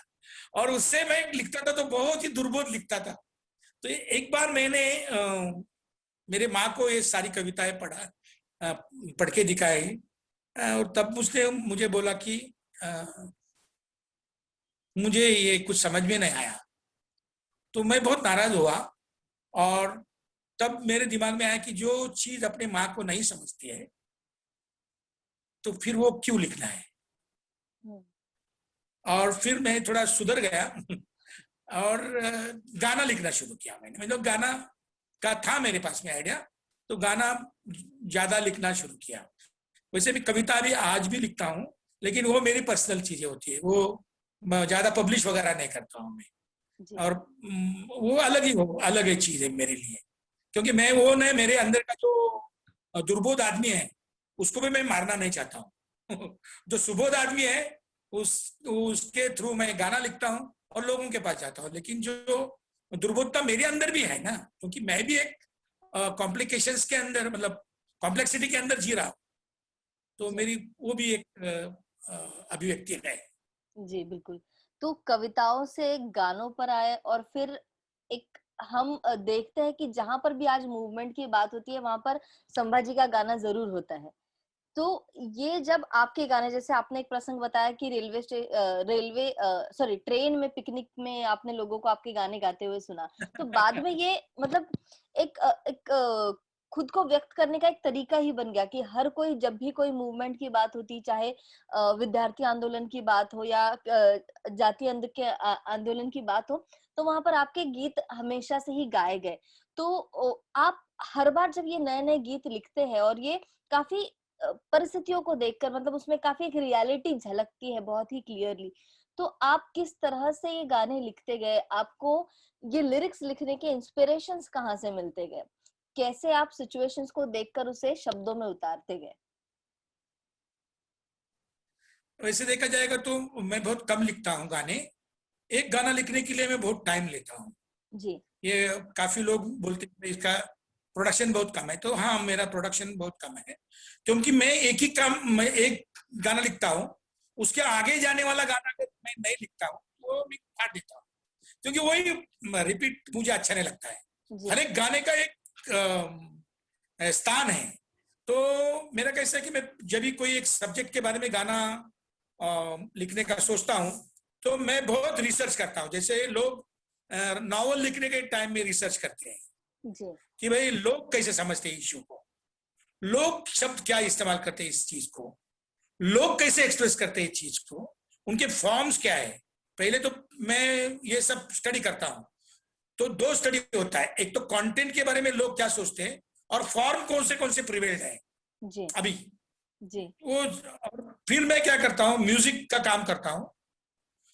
Speaker 2: और उससे मैं लिखता था तो बहुत ही दुर्बोध लिखता था। तो एक बार मैंने मेरे माँ को ये सारी कविताएं पढ़ के दिखाई, और तब उसने मुझे बोला कि मुझे ये कुछ समझ में नहीं आया। तो मैं बहुत नाराज हुआ और तब मेरे दिमाग में आया कि जो चीज अपने माँ को नहीं समझती है तो फिर वो क्यों लिखना है। और फिर मैं थोड़ा सुधर गया और गाना लिखना शुरू किया मैंने। मतलब गाना का था मेरे पास में आइडिया, तो गाना ज्यादा लिखना शुरू किया। वैसे भी कविता भी आज भी लिखता हूँ, लेकिन वो मेरी पर्सनल चीजें होती है, वो ज्यादा पब्लिश वगैरह नहीं करता हूँ मैं। और वो अलग ही चीज है मेरे लिए, क्योंकि मैं वो नहीं, मेरे अंदर का जो दुर्बोध आदमी है उसको भी मैं मारना नहीं चाहता हूँ जो सुबोध आदमी है उसके थ्रू मैं गाना लिखता हूँ और लोगों के पास जाता हूँ। लेकिन जो दुर्बोधता मेरे अंदर भी है ना, क्योंकि मैं भी एक कॉम्प्लिकेशंस के अंदर, मतलब कॉम्प्लेक्सिटी के अंदर जी रहा हूँ, तो मेरी वो भी एक अभिव्यक्ति है।
Speaker 1: जी, बिल्कुल। तो कविताओं से गानों पर आए और फिर एक हम देखते हैं कि जहाँ पर भी आज मूवमेंट की बात होती है, वहाँ पर संभाजी का गाना ज़रूर होता है। तो ये जब आपके गाने, जैसे आपने एक प्रसंग बताया कि सॉरी ट्रेन में पिकनिक में आपने लोगों को आपके गाने गाते हुए सुना। तो बाद में ये मतलब एक खुद को व्यक्त करने का एक तरीका ही बन गया कि हर कोई जब भी कोई मूवमेंट की बात होती, चाहे विद्यार्थी आंदोलन की बात हो या जातीय आंदोलन की बात हो, तो वहां पर आपके गीत हमेशा से ही गाए गए। तो आप हर बार जब ये नए-नए गीत लिखते हैं और ये काफ़ी परिस्थितियों को देखकर, मतलब उसमें काफ़ी एक रियलिटी झलकती है बहुत ही क्लियरली। तो आप किस तरह से ये गाने लिखते गए? आपको ये लिरिक्स लिखने के इंस्पिरेशंस कहाँ से मिलते गए? कैसे आप सिचुएशंस को देखकर उसे शब्दों में उतारते गए?
Speaker 2: वैसे देखा जाएगा तो मैं बहुत कम लिखता हूँ गाने। एक गाना लिखने के लिए मैं बहुत टाइम लेता हूँ।
Speaker 1: जी,
Speaker 2: ये काफी लोग बोलते हैं इसका प्रोडक्शन बहुत कम है, तो हाँ मेरा प्रोडक्शन बहुत कम है, क्योंकि मैं एक गाना लिखता हूँ, उसके आगे जाने वाला गाना अगर मैं नहीं लिखता हूँ वो मैं काट देता हूँ, क्योंकि वही रिपीट मुझे अच्छा नहीं लगता है।
Speaker 1: जी,
Speaker 2: हर एक गाने का एक स्थान है। तो मेरा कैसा है कि मैं जब भी कोई एक सब्जेक्ट के बारे में गाना लिखने का सोचता हूँ, तो मैं बहुत रिसर्च करता हूँ। जैसे लोग नॉवल लिखने के टाइम में रिसर्च करते हैं
Speaker 1: जी,
Speaker 2: कि भाई लोग कैसे समझते हैं इश्यू को, लोग शब्द क्या इस्तेमाल करते हैं इस चीज को, लोग कैसे एक्सप्रेस करते हैं इस चीज को, उनके फॉर्म्स क्या है। पहले तो मैं ये सब स्टडी करता हूँ। तो दो स्टडी होता है, एक तो कंटेंट के बारे में लोग क्या सोचते हैं, और फॉर्म कौन से प्रिवेल्ड है
Speaker 1: जी,
Speaker 2: अभी
Speaker 1: जी,
Speaker 2: वो। फिर मैं क्या करता हूँ, म्यूजिक का काम करता हूँ।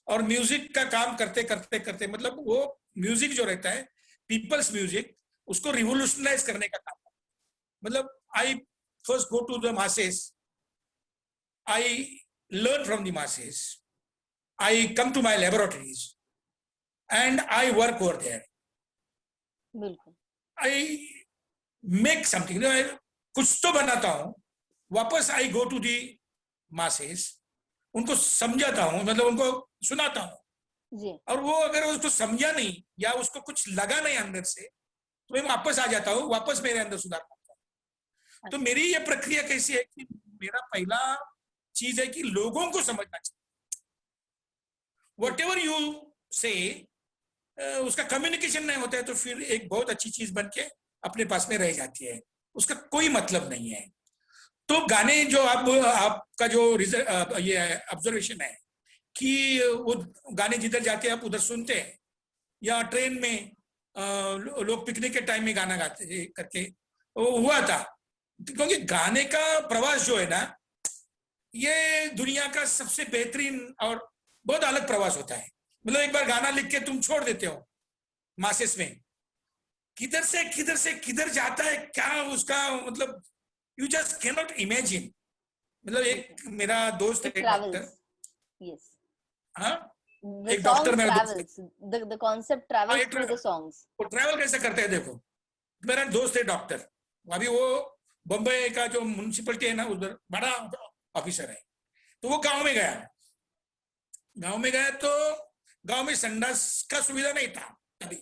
Speaker 2: और म्यूजिक का काम करते करते करते मतलब वो म्यूजिक जो रहता है, पीपल्स म्यूजिक, उसको रिवोल्यूशनाइज करने का काम। मतलब I first go to the masses, I learn from the masses, I come to my laboratories and I work over there,
Speaker 1: बिल्कुल।
Speaker 2: आई मेक समथिंग, कुछ तो बनाता हूँ। वापस आई गो टू दी मासेस, उनको समझाता हूँ, मतलब उनको सुनाता हूँ।
Speaker 1: जी,
Speaker 2: और वो अगर उसको समझा नहीं या उसको कुछ लगा नहीं अंदर से, तो मैं वापस आ जाता हूँ, वापस मेरे अंदर सुधार करता हूँ। तो
Speaker 1: अच्छा,
Speaker 2: मेरी ये प्रक्रिया कैसी है कि मेरा पहला चीज है कि लोगों को समझना चाहिए। वट
Speaker 1: बिल्कुल,
Speaker 2: एवर यू से, उसका कम्युनिकेशन नहीं होता है तो फिर एक बहुत अच्छी चीज बन के अपने पास में रह जाती है, उसका कोई मतलब नहीं है। तो गाने जो आपका जो ये ऑब्जर्वेशन है कि वो गाने जिधर जाते हैं आप उधर सुनते हैं, या ट्रेन में लोग पिकनिक के टाइम में गाना गाते करके वो हुआ था। क्योंकि गाने का प्रवास जो है ना, ये दुनिया का सबसे बेहतरीन और बहुत अलग प्रवास होता है। मतलब एक बार गाना लिख के तुम छोड़ देते हो मासेस में, किधर से किधर जाता है क्या उसका मतलब, यू जस्ट कैनॉट इमेजिन। मतलब
Speaker 1: बिल्कुल।
Speaker 2: एक मेरा दोस्त
Speaker 1: इट
Speaker 2: है डॉक्टर।
Speaker 1: Travels, yes.
Speaker 2: हाँ,
Speaker 1: द
Speaker 2: एक डॉक्टर
Speaker 1: सॉन्ग्स
Speaker 2: मेरा दोस्त है।
Speaker 1: ट्रैवल्स, द कांसेप्ट
Speaker 2: हाँ,
Speaker 1: ट्रैवल्स थ्रू द सॉन्ग्स।
Speaker 2: वो ट्रैवल कैसे करते हैं देखो। मेरा दोस्त है डॉक्टर, अभी वो बम्बई का जो म्यूनसिपलिटी है ना उधर बड़ा ऑफिसर है। तो वो गांव में गया, गांव में गया तो गांव में संडास का सुविधा नहीं था अभी,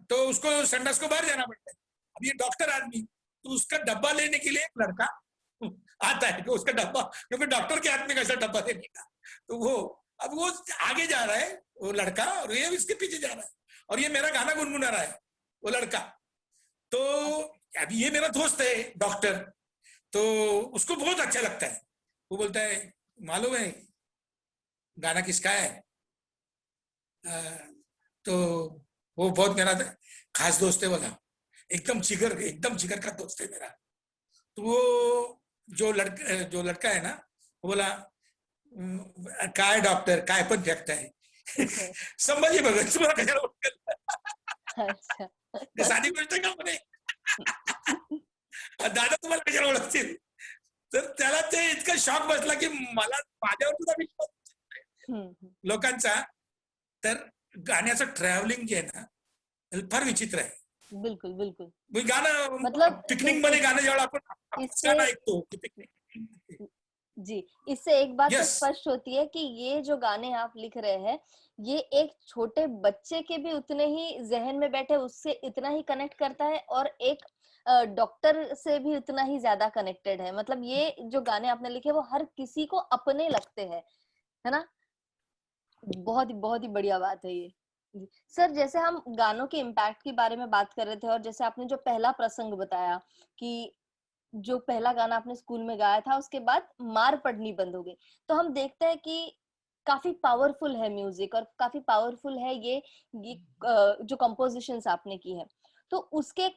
Speaker 2: तो उसको संडास को बाहर जाना पड़ता है। अब ये डॉक्टर आदमी, तो उसका डब्बा लेने के लिए एक लड़का आता है, तो उसका डब्बा, क्योंकि डॉक्टर के हाथ में कैसा डब्बा देने का, तो वो अब वो आगे जा रहा है वो लड़का, और ये इसके पीछे जा रहा है, और ये मेरा गाना गुनगुना रहा है वो लड़का। तो अभी ये मेरा दोस्त है डॉक्टर, तो उसको बहुत अच्छा लगता है। वो बोलता है मालूम है गाना किसका है? तो वो बहुत मेरा खास दोस्त है बोला, एकदम जिगर का दोस्त है मेरा। तो वो जो लड़का है ना, वो बोला काय डॉक्टर काय पण फेकताय संभाजी भगत तुम्हाला कशाला ओळखेल?
Speaker 1: अच्छा।
Speaker 2: साधी गोष्ट का म्हणे, दादा तुम्हाला कशाला ओळखतील? तर त्याला ते इतका शॉक बसला की मला माझ्यावर सुद्धा विश्वास लोकांचा. तर गाण्याचं ट्रॅव्हलिंग जे आहे ना फार विचित्र आहे.
Speaker 1: बिल्कुल, बिल्कुल।
Speaker 2: गाणं
Speaker 1: मतलब
Speaker 2: पिकनिक मध्ये गाणं जेव्हा आपण
Speaker 1: इससे
Speaker 2: गाणं ऐकतो की पिकनिक
Speaker 1: जी, इससे एक बात तो
Speaker 2: यस।
Speaker 1: स्पष्ट होती है कि ये जो गाने आप लिख रहे हैं, ये एक छोटे बच्चे के भी उतने ही ज़हन में बैठे उससे इतना ही कनेक्ट करता है और एक डॉक्टर से भी उतना ही ज़्यादा कनेक्टेड है। मतलब ये जो गाने आपने लिखे वो हर किसी को अपने लगते हैं, है ना? बहुत ही बढ़िया बात है ये। जी, सर जैसे हम गानों के इम्पैक्ट के बारे में बात कर रहे थे और जैसे आपने जो पहला प्रसंग बताया कि जो पहला गाना आपने स्कूल में गाया था उसके बाद मार पड़नी बंद हो गई। तो हम देखते हैं कि काफ़ी पावरफुल है म्यूज़िक और काफ़ी पावरफुल है ये जो कंपोज़िशंस आपने की है। तो उसके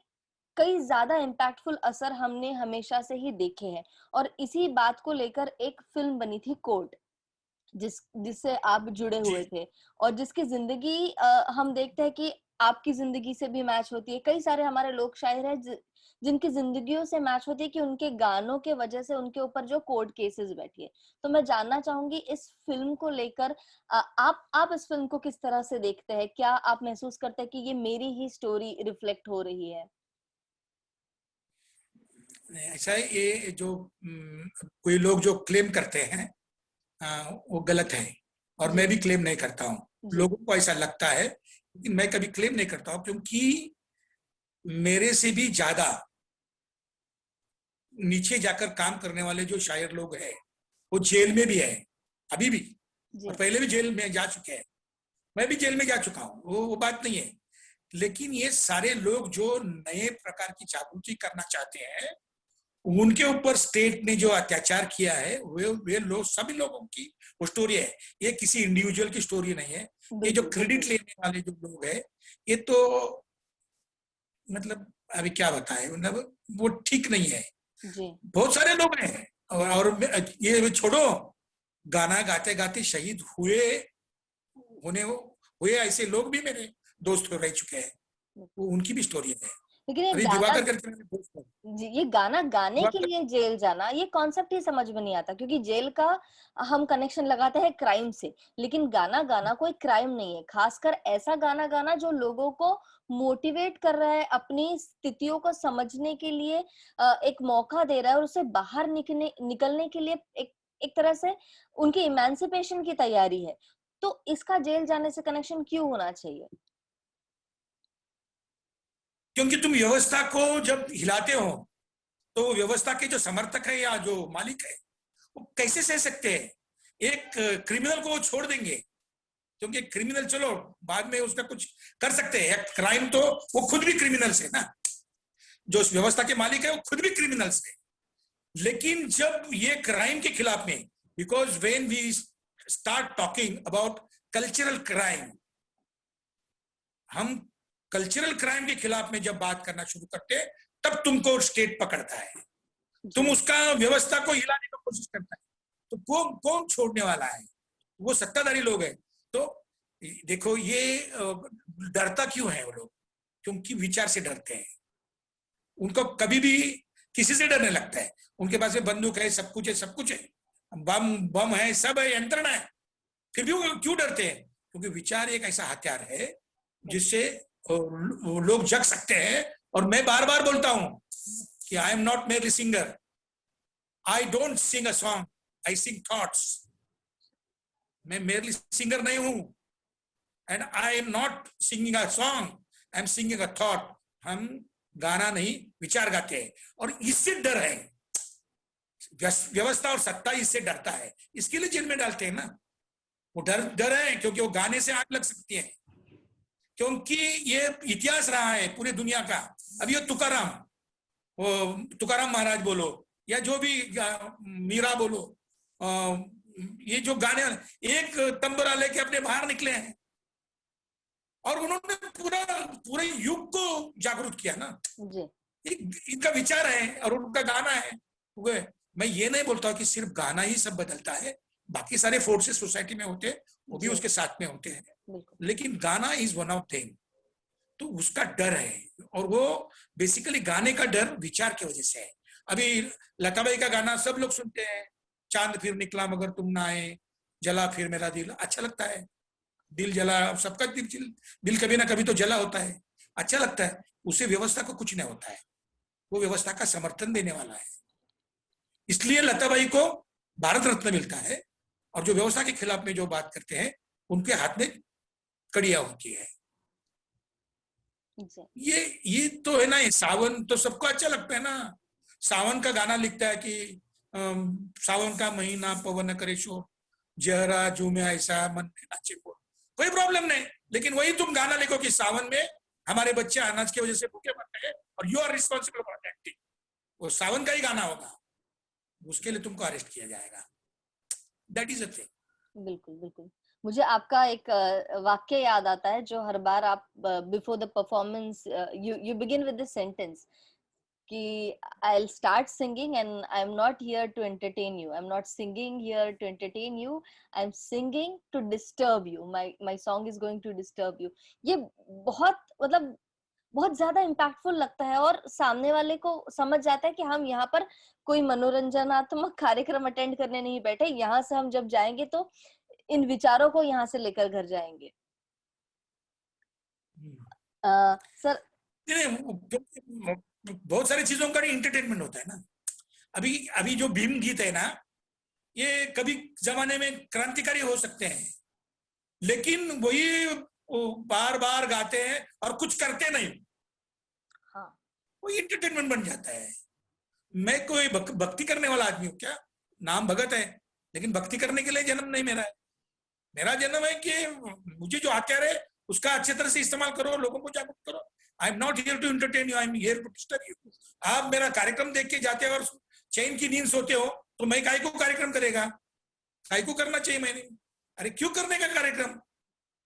Speaker 1: कई ज़्यादा इम्पैक्टफुल असर हमने हमेशा से ही देखे हैं और इसी बात को लेकर एक फ़िल्म बनी थी कोर्ट। जिससे आप जुड़े
Speaker 2: जी।
Speaker 1: हुए थे और जिसकी ज़िंदगी हम देखते हैं कि आपकी ज़िंदगी से भी मैच होती है। कई सारे हमारे लोक शायर हैं जिनकी ज़िंदगियों से मैच होती है कि उनके गानों के वजह से उनके ऊपर जो कोर्ट केसेस बैठी है। तो मैं जानना चाहूँगी इस फ़िल्म को लेकर आप इस फ़िल्म को किस तरह से देखते हैं? क्या आप महसूस करते हैं कि ये मेरी ही स्टोरी रिफ्लेक्ट हो रही है?
Speaker 2: ऐसा है, ये जो कोई लोग जो क्लेम करते हैं वो गलत है, और मैं
Speaker 1: जी,
Speaker 2: भी क्लेम नहीं करता हूँ।
Speaker 1: जी,
Speaker 2: लोगों को ऐसा लगता है, लेकिन मैं कभी क्लेम नहीं करता हूँ, क्योंकि मेरे से भी ज्यादा नीचे जाकर काम करने वाले जो शायर लोग हैं, वो जेल में भी है अभी भी, और
Speaker 1: जी,
Speaker 2: पहले भी जेल में जा चुके हैं। मैं भी जेल में जा चुका हूँ, वो बात नहीं है। लेकिन ये सारे लोग जो नए प्रकार की जागृति करना चाहते हैं, उनके ऊपर स्टेट ने जो अत्याचार किया है, वे लोग, सभी लोगों की वो स्टोरी है। ये किसी इंडिविजुअल की स्टोरी नहीं है। ये जो
Speaker 1: बिल्कुल,
Speaker 2: क्रेडिट
Speaker 1: बिल्कुल।
Speaker 2: लेने वाले जो लोग हैं, ये तो मतलब अभी क्या बताएं, मतलब वो ठीक नहीं है।
Speaker 1: जी,
Speaker 2: बहुत सारे लोग हैं, और ये छोड़ो, गाना गाते गाते शहीद होने हुए ऐसे लोग भी मेरे दोस्त रह चुके हैं। वो उनकी भी स्टोरी है।
Speaker 1: लेकिन ये
Speaker 2: अभी
Speaker 1: गाना
Speaker 2: दिवाकर करके मेरे दोस्त हैं।
Speaker 1: जी, ये गाना गाने के
Speaker 2: दिवाकर।
Speaker 1: लिए जेल जाना, ये कॉन्सेप्ट ही समझ में नहीं आता क्योंकि जेल का हम कनेक्शन लगाते हैं क्राइम से, लेकिन गाना गाना कोई क्राइम नहीं है। खासकर ऐसा गाना गाना जो लोगों को मोटिवेट कर रहा है, अपनी स्थितियों को समझने के लिए एक मौका दे रहा है और उससे बाहर निकलने के लिए एक एक तरह से उनकी इमेंसिपेशन की तैयारी है। तो इसका जेल जाने से कनेक्शन क्यों होना चाहिए?
Speaker 2: क्योंकि तुम व्यवस्था को जब हिलाते हो, तो व्यवस्था के जो समर्थक है या जो मालिक है, वो कैसे सह सकते हैं? एक क्रिमिनल को वो छोड़ देंगे, क्योंकि क्रिमिनल चलो बाद में उसका कुछ कर सकते हैं, क्राइम तो वो खुद भी क्रिमिनल्स है ना, जो उस व्यवस्था के मालिक है वो खुद भी क्रिमिनल्स है। लेकिन जब ये क्राइम के खिलाफ में, because when we start talking about cultural crime, हम कल्चरल क्राइम के खिलाफ में जब बात करना शुरू करते हैं, तब तुमको स्टेट पकड़ता है, तुम
Speaker 1: जी,
Speaker 2: उसका व्यवस्था को हिलाने की कोशिश करता है। तो कौन कौन छोड़ने वाला है? वो सत्ताधारी लोग हैं। तो देखो, ये डरता क्यों है वो लोग? क्योंकि विचार से डरते हैं। उनको कभी भी किसी से डर नहीं लगता है। उनके पास में बंदूक है, सब कुछ है, सब कुछ है, बम बम है, सब है, यंत्रणा है, फिर भी वो क्यों डरते हैं? क्योंकि विचार एक ऐसा हथियार है जिससे लोग जग सकते हैं। और मैं बार बार बोलता हूं कि I am not merely singer, I don't sing a song, I sing thoughts. मैं मेरली सिंगर नहीं हूं, and I am not singing a song, I am singing a thought. हम गाना नहीं, विचार गाते हैं, और इससे डर है। व्यवस्था और सत्ता इससे डरता है, इसके लिए जेल में डालते हैं ना। वो डर डर है क्योंकि वो गाने से आग लग सकती है, क्योंकि ये इतिहास रहा है पूरी दुनिया का। अब ये तुकाराम, वो तुकाराम महाराज बोलो, या जो भी मीरा बोलो, ये जो गाने, एक तंबरा लेके अपने बाहर निकले हैं, और उन्होंने पूरा पूरे युग को जागरूक किया ना।
Speaker 1: जी,
Speaker 2: इनका विचार है और उनका गाना है। मैं ये नहीं बोलता कि सिर्फ गाना ही सब बदलता है, बाकी सारे फोर्सेस सोसाइटी में होते हैं, वो भी
Speaker 1: जी,
Speaker 2: उसके साथ में होते हैं।
Speaker 1: बिल्कुल।
Speaker 2: लेकिन गाना इज वन ऑफ देम। तो उसका डर है, और वो बेसिकली गाने का डर विचार की वजह से है। अभी लताबाई का गाना सब लोग सुनते हैं, चांद फिर निकला मगर तुम ना आए, जला फिर मेरा दिल, अच्छा लगता है। दिल जला, सबका दिल कभी ना कभी तो जला होता है, अच्छा लगता है। उससे व्यवस्था को कुछ नहीं होता है, वो व्यवस्था का समर्थन देने वाला है। इसलिए लताबाई को भारत रत्न मिलता है, और जो व्यवस्था के खिलाफ में जो बात करते हैं उनके हाथ में कड़ियां होती है। ये तो है ना, ये सावन तो सबको अच्छा लगता है ना। सावन का गाना लिखता है कि सावन का महीना पवन करे शोर, जहरा झूमे ऐसा मन में नाचे बोल, कोई प्रॉब्लम नहीं। लेकिन वही तुम गाना लिखो कि सावन में हमारे बच्चे अनाज की वजह से भूखे मरते हैं और you are responsible for that, वो सावन का ही गाना होगा, उसके लिए तुमको अरेस्ट किया जाएगा। That is a thing.
Speaker 1: बिल्कुल बिल्कुल। मुझे आपका एक वाक्य याद आता है जो हर बार आप before the performance you begin with the sentence कि I'll start singing and I'm not here to entertain you. I'm not singing here to entertain you. I'm singing to disturb you. My song is going to disturb you. ये बहुत मतलब बहुत ज्यादा impactful लगता है और सामने वाले को समझ जाता है कि हम यहाँ पर कोई मनोरंजनात्मक कार्यक्रम अटेंड करने नहीं बैठे, यहाँ से हम जब जाएंगे तो इन विचारों को यहाँ से लेकर घर जाएंगे। सर
Speaker 2: बहुत सारी चीजों का इंटरटेनमेंट होता है ना। अभी अभी जो भीम गीत है ना, ये कभी जमाने में क्रांतिकारी हो सकते हैं, लेकिन वही बार बार गाते हैं और कुछ करते नहीं।
Speaker 1: हाँ,
Speaker 2: वो इंटरटेनमेंट बन जाता है। मैं कोई भक्ति करने वाला आदमी हूँ क्या? नाम भगत है, लेकिन भक्ति करने के लिए जन्म नहीं मेरा है। मेरा जन्म है कि मुझे जो आचार है उसका अच्छी तरह से इस्तेमाल करो, लोगों को जागरूक करो। I am not here to entertain you, I am here to disturb you. आप मेरा कार्यक्रम देख के जाते हो और चैन की नींद सोते हो, तो मैं काय को कार्यक्रम करेगा? काय को करना चाहिए मैंने? अरे क्यों करने का कार्यक्रम?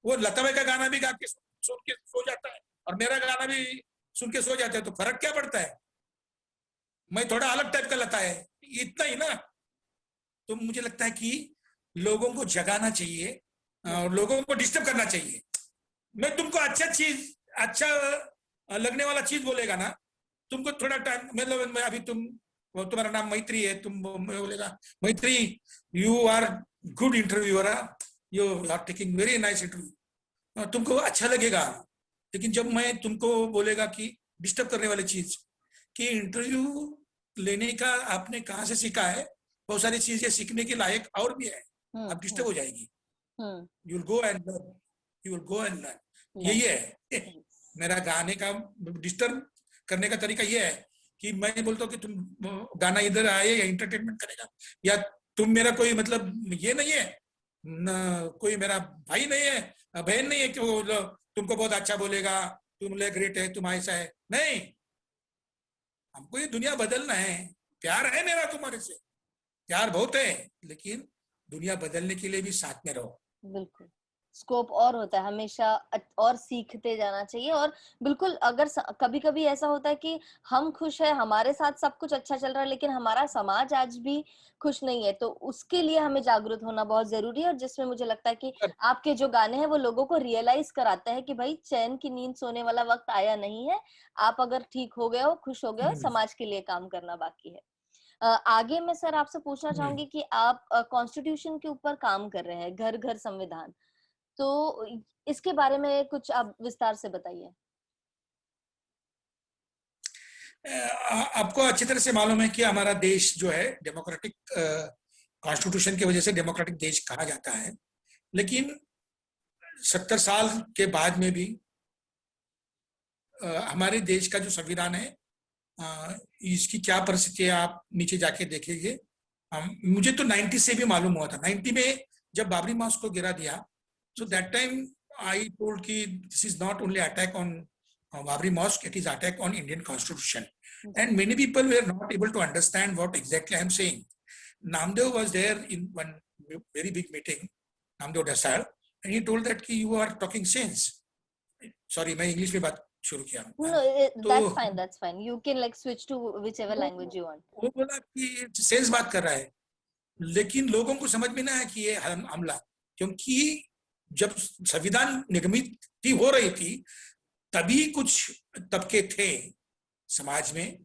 Speaker 2: वो लता भाई का गाना भी गा के सुन के सो जाता है और मेरा गाना भी सुन के सो जाता है, तो फर्क क्या पड़ता है? मैं थोड़ा अलग टाइप का लता है, इतना ही ना। तो मुझे लगता है कि लोगों को जगाना चाहिए और लोगों को डिस्टर्ब करना चाहिए। मैं तुमको अच्छा चीज, अच्छा लगने वाला चीज बोलेगा ना, तुमको थोड़ा टाइम, मतलब मैं अभी तुम्हारा नाम मैत्री है, तुम बोलेगा Maitri you are good interviewer, you are taking very nice interview, तुमको अच्छा लगेगा। लेकिन जब मैं तुमको बोलेगा कि डिस्टर्ब करने वाली चीज कि इंटरव्यू लेने का आपने कहाँ से सीखा है, बहुत सारी चीजें सीखने के लायक और भी है, आप डिस्टर्ब हो जाएगी। You will go and learn, you will go and learn. यही है मेरा गाने का डिस्टर्ब करने का तरीका ये है कि मैं बोलता हूँ कि तुम गाना इधर आए या इंटरटेनमेंट करेगा, या तुम मेरा कोई मतलब ये नहीं है न, कोई मेरा भाई नहीं है, बहन नहीं है कि वो तुमको बहुत अच्छा बोलेगा, तुम ग्रेट है, तुम ऐसा है। नहीं, हमको ये दुनिया बदलना है। प्यार है मेरा तुम्हारे से, प्यार बहुत है, लेकिन दुनिया बदलने के लिए भी साथ में रहो।
Speaker 1: बिल्कुल, स्कोप और होता है, हमेशा और सीखते जाना चाहिए। और बिल्कुल अगर कभी कभी ऐसा होता है कि हम खुश है, हमारे साथ सब कुछ अच्छा चल रहा है, लेकिन हमारा समाज आज भी खुश नहीं है, तो उसके लिए हमें जागरूक होना बहुत जरूरी है। और जिसमें मुझे लगता है कि आपके जो गाने हैं वो लोगों को रियलाइज कराते हैं कि भाई चैन की नींद सोने वाला वक्त आया नहीं है, आप अगर ठीक हो गए हो, खुश हो गए हो, समाज के लिए काम करना बाकी है। आगे मैं सर आपसे पूछना चाहूंगी कि आप कॉन्स्टिट्यूशन के ऊपर काम कर रहे हैं, घर घर संविधान, तो इसके बारे में कुछ आप विस्तार से बताइए।
Speaker 2: आपको अच्छी तरह से मालूम है कि हमारा देश जो है डेमोक्रेटिक, कॉन्स्टिट्यूशन की वजह से डेमोक्रेटिक देश कहा जाता है, लेकिन 70 साल के बाद में भी हमारे देश का जो संविधान है, इसकी क्या परिस्थिति है आप नीचे जाके देखेंगे। मुझे तो 90 से भी मालूम हुआ था। 90 में जब बाबरी मस्जिद को गिरा दिया, so that time I told कि this is not only attack on Babri Mosque, it is attack on Indian Constitution, and many people were not able to understand what exactly I am saying. Namdev was there in one very big meeting, Namdev Dasal, and he told that कि you are talking sense. Sorry, मैं English में बात शुरू किया।
Speaker 1: No, that's fine. You can like switch to whichever language you want.
Speaker 2: वो बोला कि sense बात कर रहा है, लेकिन लोगों को समझ में ना है कि ये हमला, क्योंकि जब संविधान निर्मित हो रही थी तभी कुछ तबके थे समाज में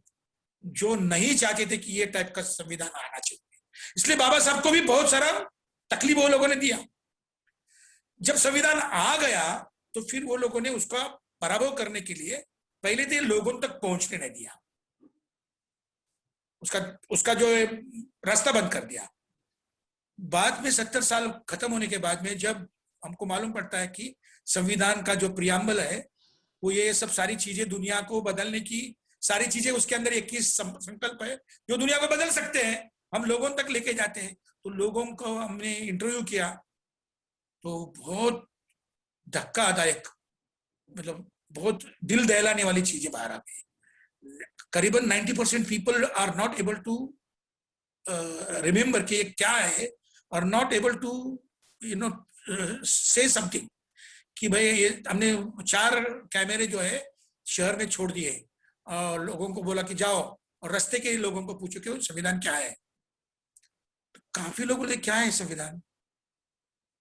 Speaker 2: जो नहीं चाहते थे कि ये टाइप का संविधान आना चाहिए। इसलिए बाबा साहब को भी बहुत सारा तकलीफ वो लोगों ने दिया। जब संविधान आ गया तो फिर वो लोगों ने उसका पराभव करने के लिए पहले तो लोगों तक पहुंचने नहीं दिया, उसका जो रास्ता बंद कर दिया। बाद में 70 साल खत्म होने के बाद में जब हमको मालूम पड़ता है कि संविधान का जो प्रियम्बल है वो ये सब सारी चीजें दुनिया को बदलने की सारी चीजें उसके अंदर 21 संकल्प है जो दुनिया को बदल सकते हैं, हम लोगों तक लेके जाते हैं। तो लोगों को हमने इंटरव्यू किया तो बहुत धक्कादायक, मतलब बहुत दिल दहलाने वाली चीजें बाहर आ गई। करीबन 90% people are not able to remember कि ये क्या है और not able to you know say something कि भाई ये हमने 4 कैमरे जो है शहर में छोड़ दिए और लोगों को बोला कि जाओ और रास्ते के लोगों को पूछो कि संविधान क्या है। तो काफी लोग बोले क्या है संविधान,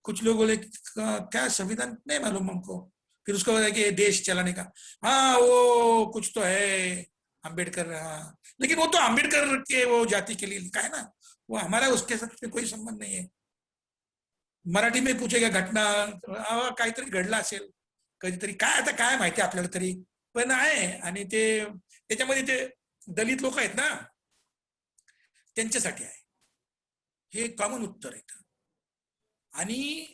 Speaker 2: कुछ लोग बोले क्या संविधान नहीं मालूम हमको। फिर उसको बोला कि देश चलाने का, हाँ वो कुछ तो है अम्बेडकर, हाँ लेकिन वो तो अम्बेडकर के वो जाति के लिए लिखा है ना, वो हमारा उसके साथ कोई संबंध नहीं है। मराठी में पूछेगा घटना काहीतरी घडलं असेल कधीतरी, काय आता काय माहिती आपल्याला तरी पण आहे। आणि ते त्याच्यामध्ये ते दलित लोक आहेत ना त्यांच्यासाठी आहे, हे कॉमन उत्तर आहे। आणि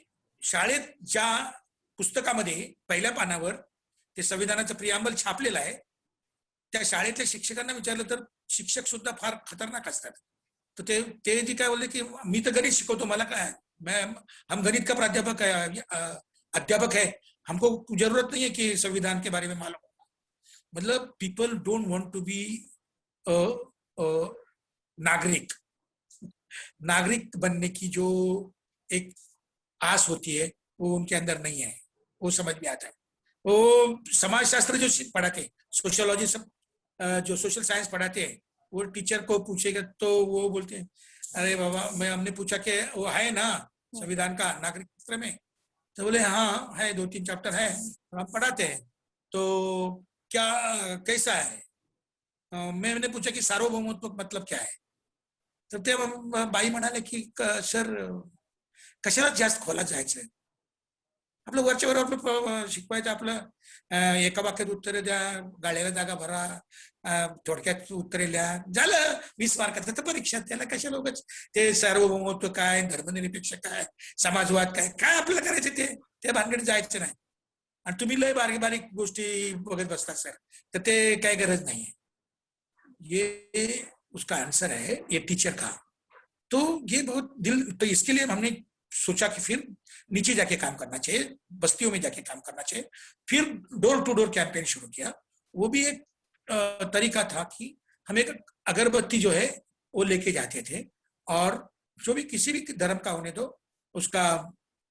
Speaker 2: शाळेत ज्या पुस्तकामध्ये पहिल्या पानावर ते संविधानाचं प्रियम्बल छापलेलं आहे त्या शाळेतल्या शिक्षकांना विचारलं तर शिक्षक सुद्धा फार खतरनाक असतात। तर ते जी काय बोलले की मी तर गणित शिकवतो, मला काय, हम गणित का प्राध्यापक है, अध्यापक है, हमको जरूरत नहीं है कि संविधान के बारे में मालूम होगा। मतलब people don't want to be नागरिक, नागरिक बनने की जो एक आस होती है वो उनके अंदर नहीं है, वो समझ में आता है। वो समाजशास्त्र जो पढ़ाते हैं, सोशियोलॉजी सब जो सोशल साइंस पढ़ाते हैं, वो टीचर को पूछेगा तो वो बोलते हैं अरे बाबा, हमने पूछा कि वो है ना संविधान का नागरिक शास्त्र में, तो बोले हाँ है, 2-3 चैप्टर है हम पढ़ाते हैं। तो क्या कैसा है, मैंने पूछा की सार्वभौमत्व मतलब क्या है, तर ते बाई म्हणाले की सर कशाला जास्त खोलात जायचं, आपलं वरच्यावर आपलं शिकवायचं, आपलं एका वाक्यात उत्तरे द्या, गाळ्याला जागा भरा, थोडक्यात उत्तरे लिहा, झालं 20 मार्काचं तर परीक्षा, त्याला कशाला उगाच ते सार्वभौमत्व काय, धर्मनिरपेक्ष काय, समाजवाद काय, काय आपल्याला करायचं ते भानगडीत जायचं नाही। आणि तुम्ही लय बारीक बारीक गोष्टी बघत बसता सर, तर ते काय गरज नाहीये। ये उसका आंसर है ये टीचर का। तो ये बहुत दिल, तो इसके लिए हमने सोचा कि फिर नीचे जाके काम करना चाहिए, बस्तियों में जाके काम करना चाहिए। फिर डोर टू डोर कैंपेन शुरू किया। वो भी एक तरीका था कि हम एक अगरबत्ती जो है वो लेके जाते थे और जो भी किसी भी धर्म का होने दो, उसका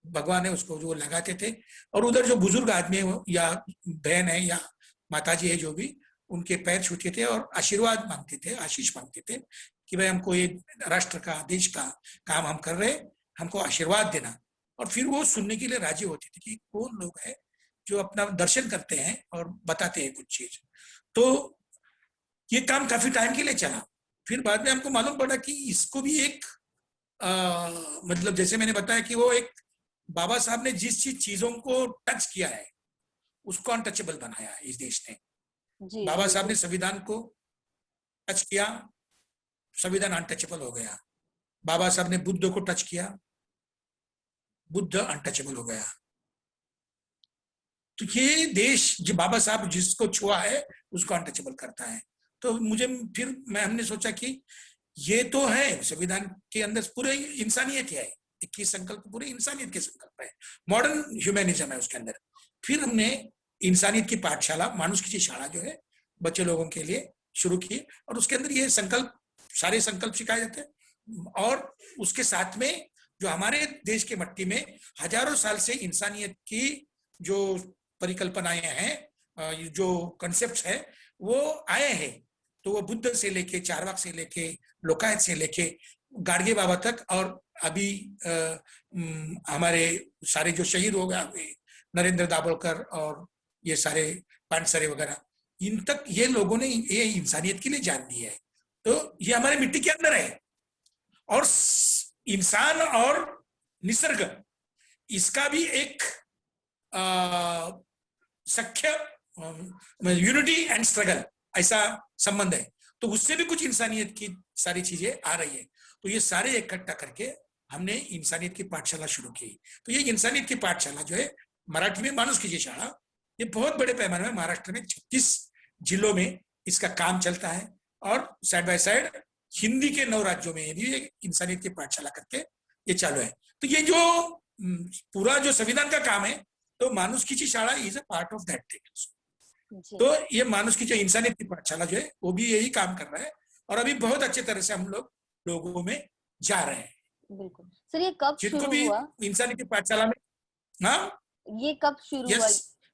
Speaker 2: भगवान है उसको जो लगाते थे, और उधर जो बुजुर्ग आदमी है या बहन है या माताजी है जो भी, उनके पैर छूते थे और आशीर्वाद मांगते थे, आशीष मांगते थे कि भाई हमको ये राष्ट्र का, देश का काम हम कर रहे, हमको आशीर्वाद देना। और फिर वो सुनने के लिए राजी होते थे कि कौन लोग हैं जो अपना दर्शन करते हैं और बताते हैं कुछ चीज। तो ये काम काफी टाइम के लिए चला। फिर बाद में हमको मालूम पड़ा कि इसको भी एक मतलब जैसे मैंने बताया कि वो एक बाबा साहब ने जिस चीजों को टच किया है उसको अनटचेबल बनाया है इस देश ने। बाबा साहब ने संविधान को टच किया, संविधान अनटचेबल हो गया। बाबा साहब ने बुद्ध को टच किया, बुद्ध अनटचेबल हो गया। तो ये देश जो बाबा साहब जिसको छुआ है उसको अनटचेबल करता है। तो मुझे फिर हमने सोचा कि ये तो है संविधान के अंदर पूरे इंसानियत है, 21 संकल्प पूरे इंसानियत के संकल्प है, मॉडर्न ह्यूमैनिज्म है उसके अंदर। फिर हमने इंसानियत की पाठशाला, मानुष की शाला जो है बच्चे लोगों के लिए शुरू की और उसके अंदर ये संकल्प, सारे संकल्प सिखाए जाते हैं। और उसके साथ में जो हमारे देश के मट्टी में हजारों साल से इंसानियत की जो परिकल्पनाएं हैं, जो कॉन्सेप्ट्स है वो आए हैं। तो वो बुद्ध से लेके, चारवाक से लेके, लोकायत से लेके गाडगे बाबा तक, और अभी हमारे सारे जो शहीद हो गए नरेंद्र दाभोलकर और ये सारे पानसरे वगैरह, इन तक ये लोगों ने ये इंसानियत के लिए जान दी है। तो ये हमारे मिट्टी के अंदर है। और इंसान और निसर्ग, इसका भी एक सख्य यूनिटी एंड स्ट्रगल ऐसा संबंध है। तो उससे भी कुछ इंसानियत की सारी चीजें आ रही है। तो ये सारे इकट्ठा करके हमने इंसानियत की पाठशाला शुरू की। तो ये इंसानियत की पाठशाला जो है मराठी में माणुसकीची शाळा, ये बहुत बड़े पैमाने में महाराष्ट्र में 36 जिलों में इसका काम चलता है और साइड बाय साइड हिंदी के 9 राज्यों में भी इंसानियत की पाठशाला करके ये चालू है। तो ये जो पूरा जो संविधान का काम है, तो माणुसकीची शाळा is a part of that thing. तो ये माणुसकी जो इंसानियत की पाठशाला जो है वो भी यही काम कर रहा है और अभी बहुत अच्छे तरह से हम लोग लोगों में जा रहे हैं।
Speaker 1: बिल्कुल सर, ये कब
Speaker 2: जिनको
Speaker 1: शुरू
Speaker 2: भी
Speaker 1: हुआ?
Speaker 2: इंसानियत की पाठशाला में, हाँ
Speaker 1: ये कब शुरू हुआ?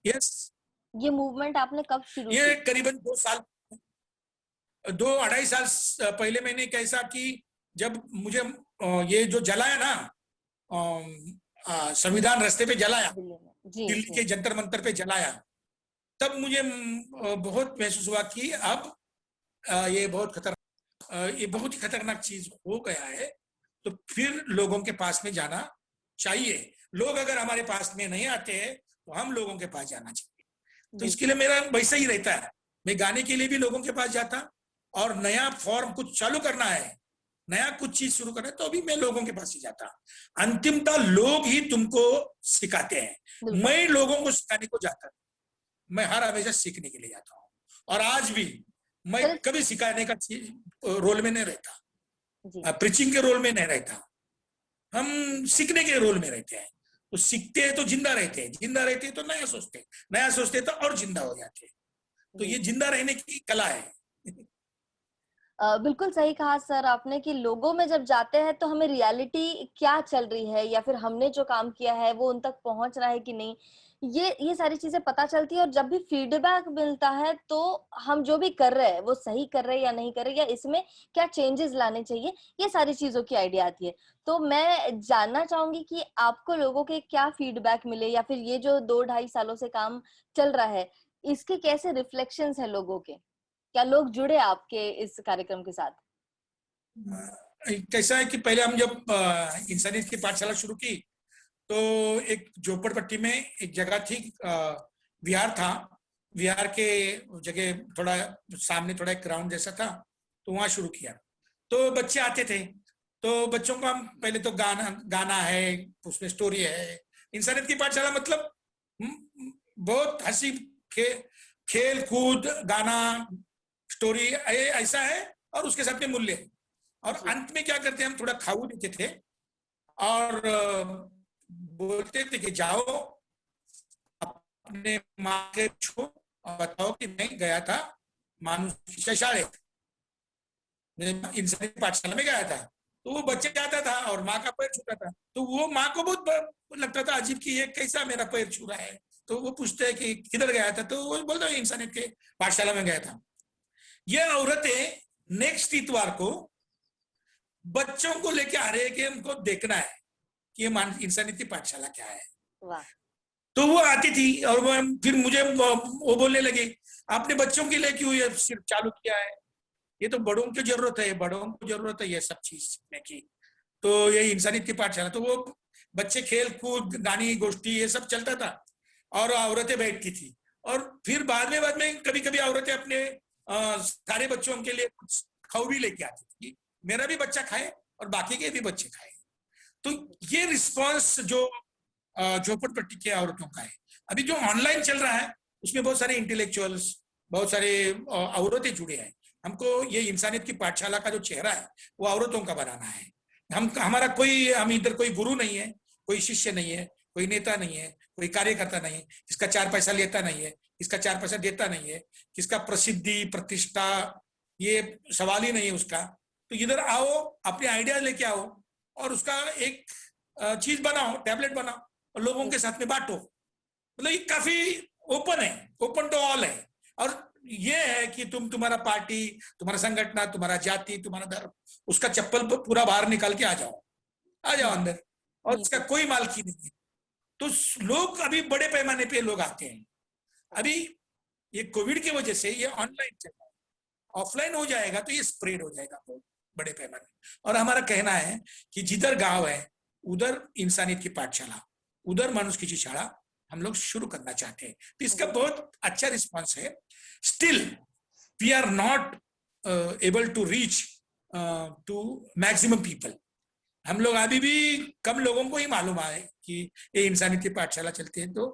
Speaker 2: यस,
Speaker 1: ये मूवमेंट आपने कब शुरू
Speaker 2: ये
Speaker 1: की?
Speaker 2: करीबन 2-2.5 साल पहले मैंने कैसा कि जब मुझे ये जो जलाया ना संविधान रास्ते पे जलाया, दिल्ली के जंतर मंतर पे जलाया, तब मुझे बहुत महसूस हुआ कि अब ये बहुत ही खतरनाक चीज हो गया है। तो फिर लोगों के पास में जाना चाहिए। लोग अगर हमारे पास में नहीं आते हैं तो हम लोगों के पास जाना चाहिए। तो इसके लिए मेरा वैसा ही रहता है, मैं गाने के लिए भी लोगों के पास जाता, और नया फॉर्म कुछ चालू करना है, नया कुछ चीज शुरू करना है, तो अभी मैं लोगों के पास ही जाता। अंतिमतः लोग ही तुमको सिखाते हैं, मैं लोगों को सिखाने को जाता, मैं हर हमेशा सीखने के लिए जाता हूँ। और आज भी मैं कभी सिखाने का रोल में नहीं रहता, प्रीचिंग के रोल में नहीं रहता, हम सीखने के रोल में रहते हैं। तो सीखते हैं तो जिंदा रहते हैं, जिंदा रहते हैं तो नया सोचते हैं, नया सोचते हैं तो और जिंदा हो जाते हैं। तो ये जिंदा रहने की कला है।
Speaker 1: बिल्कुल सही कहा सर आपने कि लोगों में जब जाते हैं तो हमें रियलिटी क्या चल रही है या फिर हमने जो काम किया है वो उन तक पहुंच रहा है कि नहीं, ये सारी चीजें पता चलती है। और जब भी फीडबैक मिलता है तो हम जो भी कर रहे हैं वो सही कर रहे हैं या नहीं कर रहे, या इसमें क्या चेंजेस लाने चाहिए, ये सारी चीजों की आइडिया आती है। तो मैं जानना चाहूंगी कि आपको लोगों के क्या फीडबैक मिले, या फिर ये जो 2-2.5 सालों से काम चल रहा है इसके कैसे रिफ्लेक्शंस है लोगों के, क्या लोग जुड़े आपके इस कार्यक्रम के साथ?
Speaker 2: कैसा है कि पहले हम जब इंसानियत की पाठशाला शुरू की तो एक झोपड़पट्टी में एक जगह थी, विहार था, विहार के जगह थोड़ा सामने थोड़ा एक ग्राउंड जैसा था, तो वहां शुरू किया। तो बच्चे आते थे, तो बच्चों को हम पहले तो गाना है, उसमें स्टोरी है। इंसानियत की पाठशाला मतलब बहुत हंसी खेल कूद, गाना, स्टोरी ऐसा है, और उसके साथ में मूल्य है। और अंत में क्या करते हैं, हम थोड़ा खाऊ देते थे और बोलते थे कि जाओ अपने माँ के छो और बताओ कि मैं गया था मानुषी शाळेत, इंसानी पाठशाला में गया था। तो वो बच्चे जाता था और माँ का पैर छूता था, तो वो माँ को बहुत लगता था अजीब कि ये कैसा मेरा पैर छू रहा है। तो वो पूछते हैं कि किधर गया था, तो वो बोलता है इंसानियत के पाठशाला में गया था। ये औरतें नेक्स्ट इतवार को बच्चों को लेके आ रहे हैं कि उनको देखना है कि ये इंसानियत की पाठशाला क्या है। तो वो आती थी और वो फिर मुझे वो बोलने लगे, आपने बच्चों के लिए क्यों ये सिर्फ चालू किया है, ये तो बड़ों की जरूरत है, बड़ों को जरूरत है ये सब चीज सीखने की। तो ये इंसानियत की पाठशाला, तो वो बच्चे खेल कूद, गानी गोष्ठी, ये सब चलता था और औरतें बैठती थी। और फिर बाद में कभी कभी औरतें अपने सारे बच्चों के लिए कुछ खाऊ भी लेके आती थी, मेरा भी बच्चा खाए और बाकी के भी बच्चे खाए। तो ये रिस्पॉन्स जो झोपड़पट्टी की औरतों का है। अभी जो ऑनलाइन चल रहा है उसमें बहुत सारे इंटेलेक्चुअल्स, बहुत सारे औरतें जुड़े हैं। हमको ये इंसानियत की पाठशाला का जो चेहरा है वो औरतों का बनाना है। हम इधर कोई गुरु नहीं है, कोई शिष्य नहीं है, कोई नेता नहीं है, कोई कार्यकर्ता नहीं है, इसका 4 पैसा लेता नहीं है, इसका 4 पैसा देता नहीं है, किसका प्रसिद्धि प्रतिष्ठा ये सवाल ही नहीं है उसका। तो इधर आओ, अपने आइडिया लेके आओ और उसका एक चीज बनाओ, टैबलेट बनाओ और लोगों के साथ में बांटो। मतलब ये काफी ओपन है, ओपन टू ऑल है। और ये है कि तुम्हारा पार्टी, तुम्हारा संगठन, तुम्हारा जाति, तुम्हारा धर्म, उसका चप्पल पूरा बाहर निकाल के आ जाओ अंदर, और उसका कोई मालकी नहीं है। तो लोग अभी बड़े पैमाने पे लोग आते हैं। अभी ये कोविड की वजह से ये ऑनलाइन चल रहा है, ऑफलाइन हो जाएगा तो ये स्प्रेड हो जाएगा बहुत बड़े पैमाने। और हमारा कहना है कि जिधर गांव है उधर इंसानियत की पाठशाला, उधर मानुषकीची शाळा हम लोग शुरू करना चाहते हैं। तो इसका बहुत अच्छा रिस्पांस है। Still we are not able to reach to maximum people. हम लोग अभी भी कम लोगों को ही मालूम है कि ये इंसानियत की पाठशाला चलती है। तो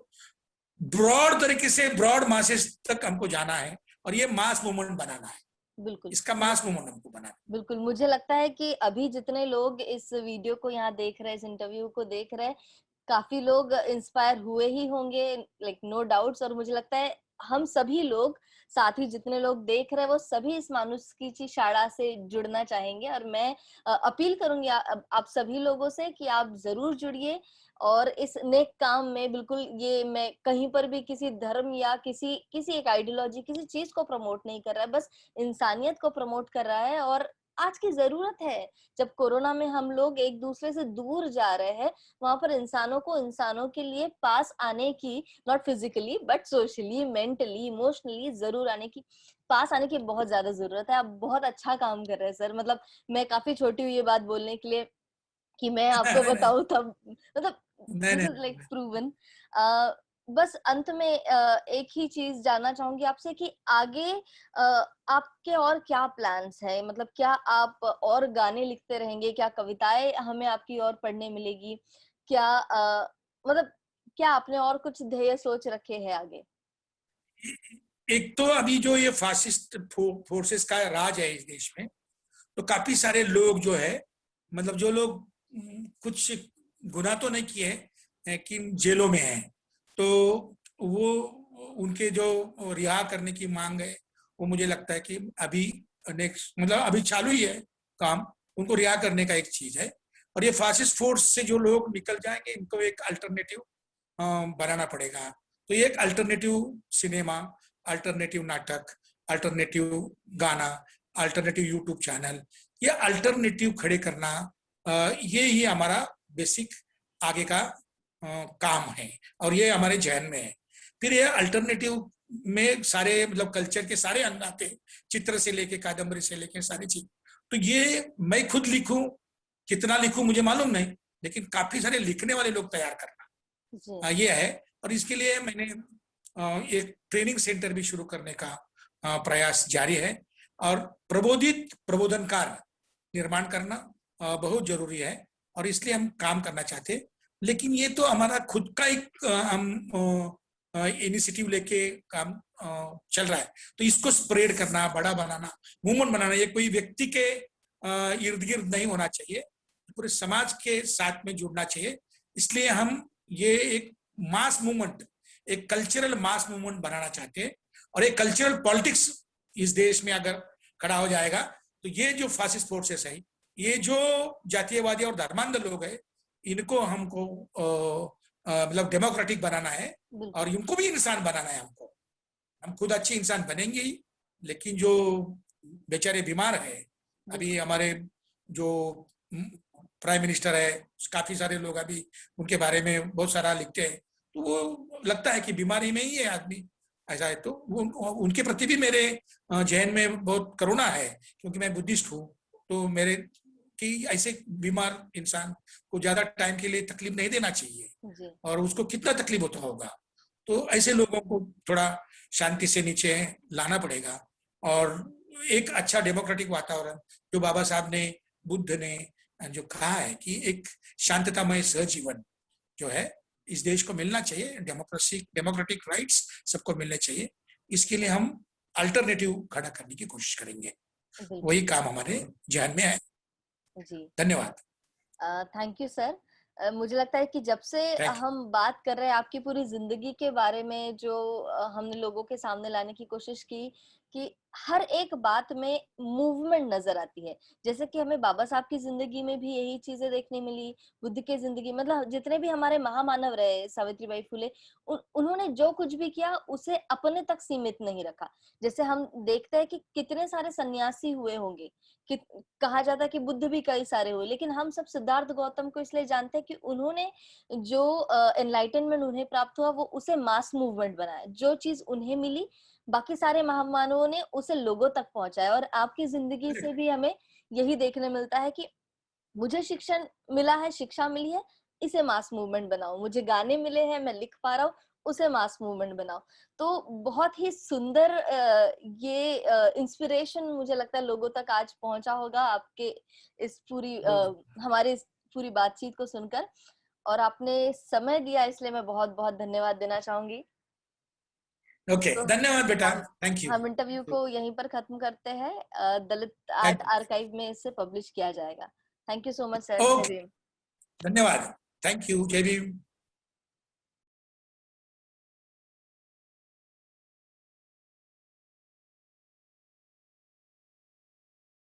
Speaker 2: ब्रॉड तरीके से ब्रॉड मासेस तक हमको जाना है और ये मास मूवमेंट बनाना है,
Speaker 1: बिल्कुल।
Speaker 2: इसका मास मूवमेंट हमको बनाना है।
Speaker 1: बिल्कुल, मुझे लगता है कि अभी जितने लोग इस वीडियो को यहाँ देख रहे हैं, इस इंटरव्यू को देख रहे हैं, काफी लोग इंस्पायर हुए ही होंगे, लाइक नो डाउट्स। और मुझे लगता है हम सभी लोग, साथ ही जितने लोग देख रहे हैं, वो सभी इस मानुषकीची शाळा से जुड़ना चाहेंगे। और मैं अपील करूंगी आप सभी लोगों से कि आप जरूर जुड़िए और इस नेक काम में। बिल्कुल, ये मैं कहीं पर भी किसी धर्म या किसी किसी एक आइडियोलॉजी, किसी चीज को प्रमोट नहीं कर रहा है, बस इंसानियत को प्रमोट कर रहा है। और आज की जरूरत है, जब कोरोना में हम लोग एक दूसरे से दूर जा रहे हैं, वहां पर इंसानों को इंसानों के लिए पास आने की, not physically but socially, mentally, emotionally जरूर आने की, पास आने की बहुत ज्यादा जरूरत है। आप बहुत अच्छा काम कर रहे हैं सर। मतलब मैं काफी छोटी हुई ये बात बोलने के लिए कि मैं आपको
Speaker 2: नहीं नहीं
Speaker 1: बताऊं तब, मतलब
Speaker 2: नहीं
Speaker 1: दिस
Speaker 2: नहीं
Speaker 1: इज लाइक
Speaker 2: नहीं।
Speaker 1: प्रूवन। बस अंत में एक ही चीज जानना चाहूंगी आपसे कि आगे आपके और क्या प्लान्स है? मतलब क्या आप और गाने लिखते रहेंगे? क्या कविताएं हमें आपकी और पढ़ने मिलेगी? क्या मतलब क्या आपने और कुछ ध्येय सोच रखे हैं आगे?
Speaker 2: एक तो अभी जो ये फासिस्ट फोर्सेस का राज है इस देश में, तो काफी सारे लोग जो है, मतलब जो लोग कुछ गुनाह तो नहीं किए हैं लेकिन जेलों में हैं, तो वो उनके जो रिहा करने की मांग है, वो मुझे लगता है कि अभी नेक्स्ट, मतलब अभी चालू ही है काम, उनको रिहा करने का एक चीज है। और ये फासिस्ट फोर्स से जो लोग निकल जाएंगे, इनको एक अल्टरनेटिव बनाना पड़ेगा। तो ये एक अल्टरनेटिव सिनेमा, अल्टरनेटिव नाटक, अल्टरनेटिव गाना, अल्टरनेटिव यूट्यूब चैनल, ये अल्टरनेटिव खड़े करना, ये ही हमारा बेसिक आगे का काम है और ये हमारे जहन में है। फिर ये अल्टरनेटिव में सारे, मतलब कल्चर के सारे अंग आते हैं, चित्र से लेके कादम्बरी से लेके सारी चीज। तो ये मैं खुद लिखूं, कितना लिखूं मुझे मालूम नहीं, लेकिन काफी सारे लिखने वाले लोग तैयार करना
Speaker 1: जी।
Speaker 2: ये है। और इसके लिए मैंने एक ट्रेनिंग सेंटर भी शुरू करने का प्रयास जारी है। और प्रबोधित प्रबोधनकार निर्माण करना बहुत जरूरी है और इसलिए हम काम करना चाहते हैं। लेकिन ये तो हमारा खुद का एक हम इनिशिएटिव लेके काम चल रहा है। तो इसको स्प्रेड करना, बड़ा बनाना, मूवमेंट बनाना, ये कोई व्यक्ति के इर्द गिर्द नहीं होना चाहिए, पूरे समाज के साथ में जुड़ना चाहिए। इसलिए हम ये एक मास मूवमेंट, एक कल्चरल मास मूवमेंट बनाना चाहते हैं। और एक कल्चरल पॉलिटिक्स इस देश में अगर खड़ा हो जाएगा, तो ये जो फासिस्ट फोर्सेस है, ये जो जातीयवादी और धर्मांध लोग हैं, इनको हमको मतलब डेमोक्रेटिक बनाना है और इनको भी इंसान बनाना है। हमको, हम खुद अच्छे इंसान बनेंगे ही, लेकिन जो बेचारे बीमार है, अभी हमारे जो प्राइम मिनिस्टर है, काफी सारे लोग अभी उनके बारे में बहुत सारा लिखते हैं, तो वो लगता है कि बीमारी में ही है आदमी, ऐसा है। तो उनके प्रति भी मेरे जहन में बहुत करुणा है, क्योंकि मैं बुद्धिस्ट हूँ। तो मेरे कि ऐसे बीमार इंसान को ज्यादा टाइम के लिए तकलीफ नहीं देना चाहिए, और उसको कितना तकलीफ होता होगा। तो ऐसे लोगों को थोड़ा शांति से नीचे लाना पड़ेगा और एक अच्छा डेमोक्रेटिक वातावरण, जो बाबा साहब ने, बुद्ध ने जो कहा है कि एक शांततामय सहजीवन जो है इस देश को मिलना चाहिए, डेमोक्रेटिक राइट्स सबको मिलने चाहिए। इसके लिए हम अल्टरनेटिव खड़ा करने की कोशिश करेंगे, वही काम हमारे जहन में है।
Speaker 1: जी,
Speaker 2: धन्यवाद।
Speaker 1: Thank you sir. मुझे लगता है कि जब से हम बात कर रहे हैं आपकी पूरी जिंदगी के बारे में, जो हमने लोगों के सामने लाने की कोशिश की, कि हर एक बात में मूवमेंट नजर आती है। जैसे कि हमें बाबा साहब की जिंदगी में भी यही चीजें देखने मिली, बुद्ध की जिंदगी, मतलब जितने भी हमारे महामानव रहे, सावित्रीबाई फुले, उन्होंने जो कुछ भी किया उसे अपने तक सीमित नहीं रखा। जैसे हम देखते हैं कि कितने सारे सन्यासी हुए होंगे, कि कहा जाता है कि बुद्ध भी कई सारे हुए, लेकिन हम सब सिद्धार्थ गौतम को इसलिए जानते हैं कि उन्होंने जो एनलाइटनमेंट उन्हें प्राप्त हुआ, वो उसे मास मूवमेंट बनाया। जो चीज उन्हें मिली, बाकी सारे महामानवों ने उसे लोगों तक पहुंचाया। और आपकी जिंदगी से भी हमें यही देखने मिलता है कि मुझे शिक्षण मिला है, शिक्षा मिली है, इसे मास मूवमेंट बनाओ। मुझे गाने मिले हैं, मैं लिख पा रहा हूँ, उसे मास मूवमेंट बनाओ। तो बहुत ही सुंदर ये इंस्पिरेशन मुझे लगता है लोगों तक आज पहुंचा होगा, आपके इस पूरी हमारे इस पूरी बातचीत को सुनकर, और आपने समय दिया इसलिए मैं बहुत बहुत धन्यवाद देना चाहूंगी।
Speaker 2: ओके,
Speaker 1: तो
Speaker 2: धन्यवाद बेटा,
Speaker 1: हम
Speaker 2: थैंक यू।
Speaker 1: हम इंटरव्यू को यहीं पर खत्म करते हैं। दलित आर्ट
Speaker 2: थैंक यू।
Speaker 1: आर्काइव में इसे पब्लिश किया जाएगा। Thank you so much sir. जय
Speaker 2: ओके,
Speaker 1: भीम।
Speaker 2: धन्यवाद, थैंक यू, जय भीम।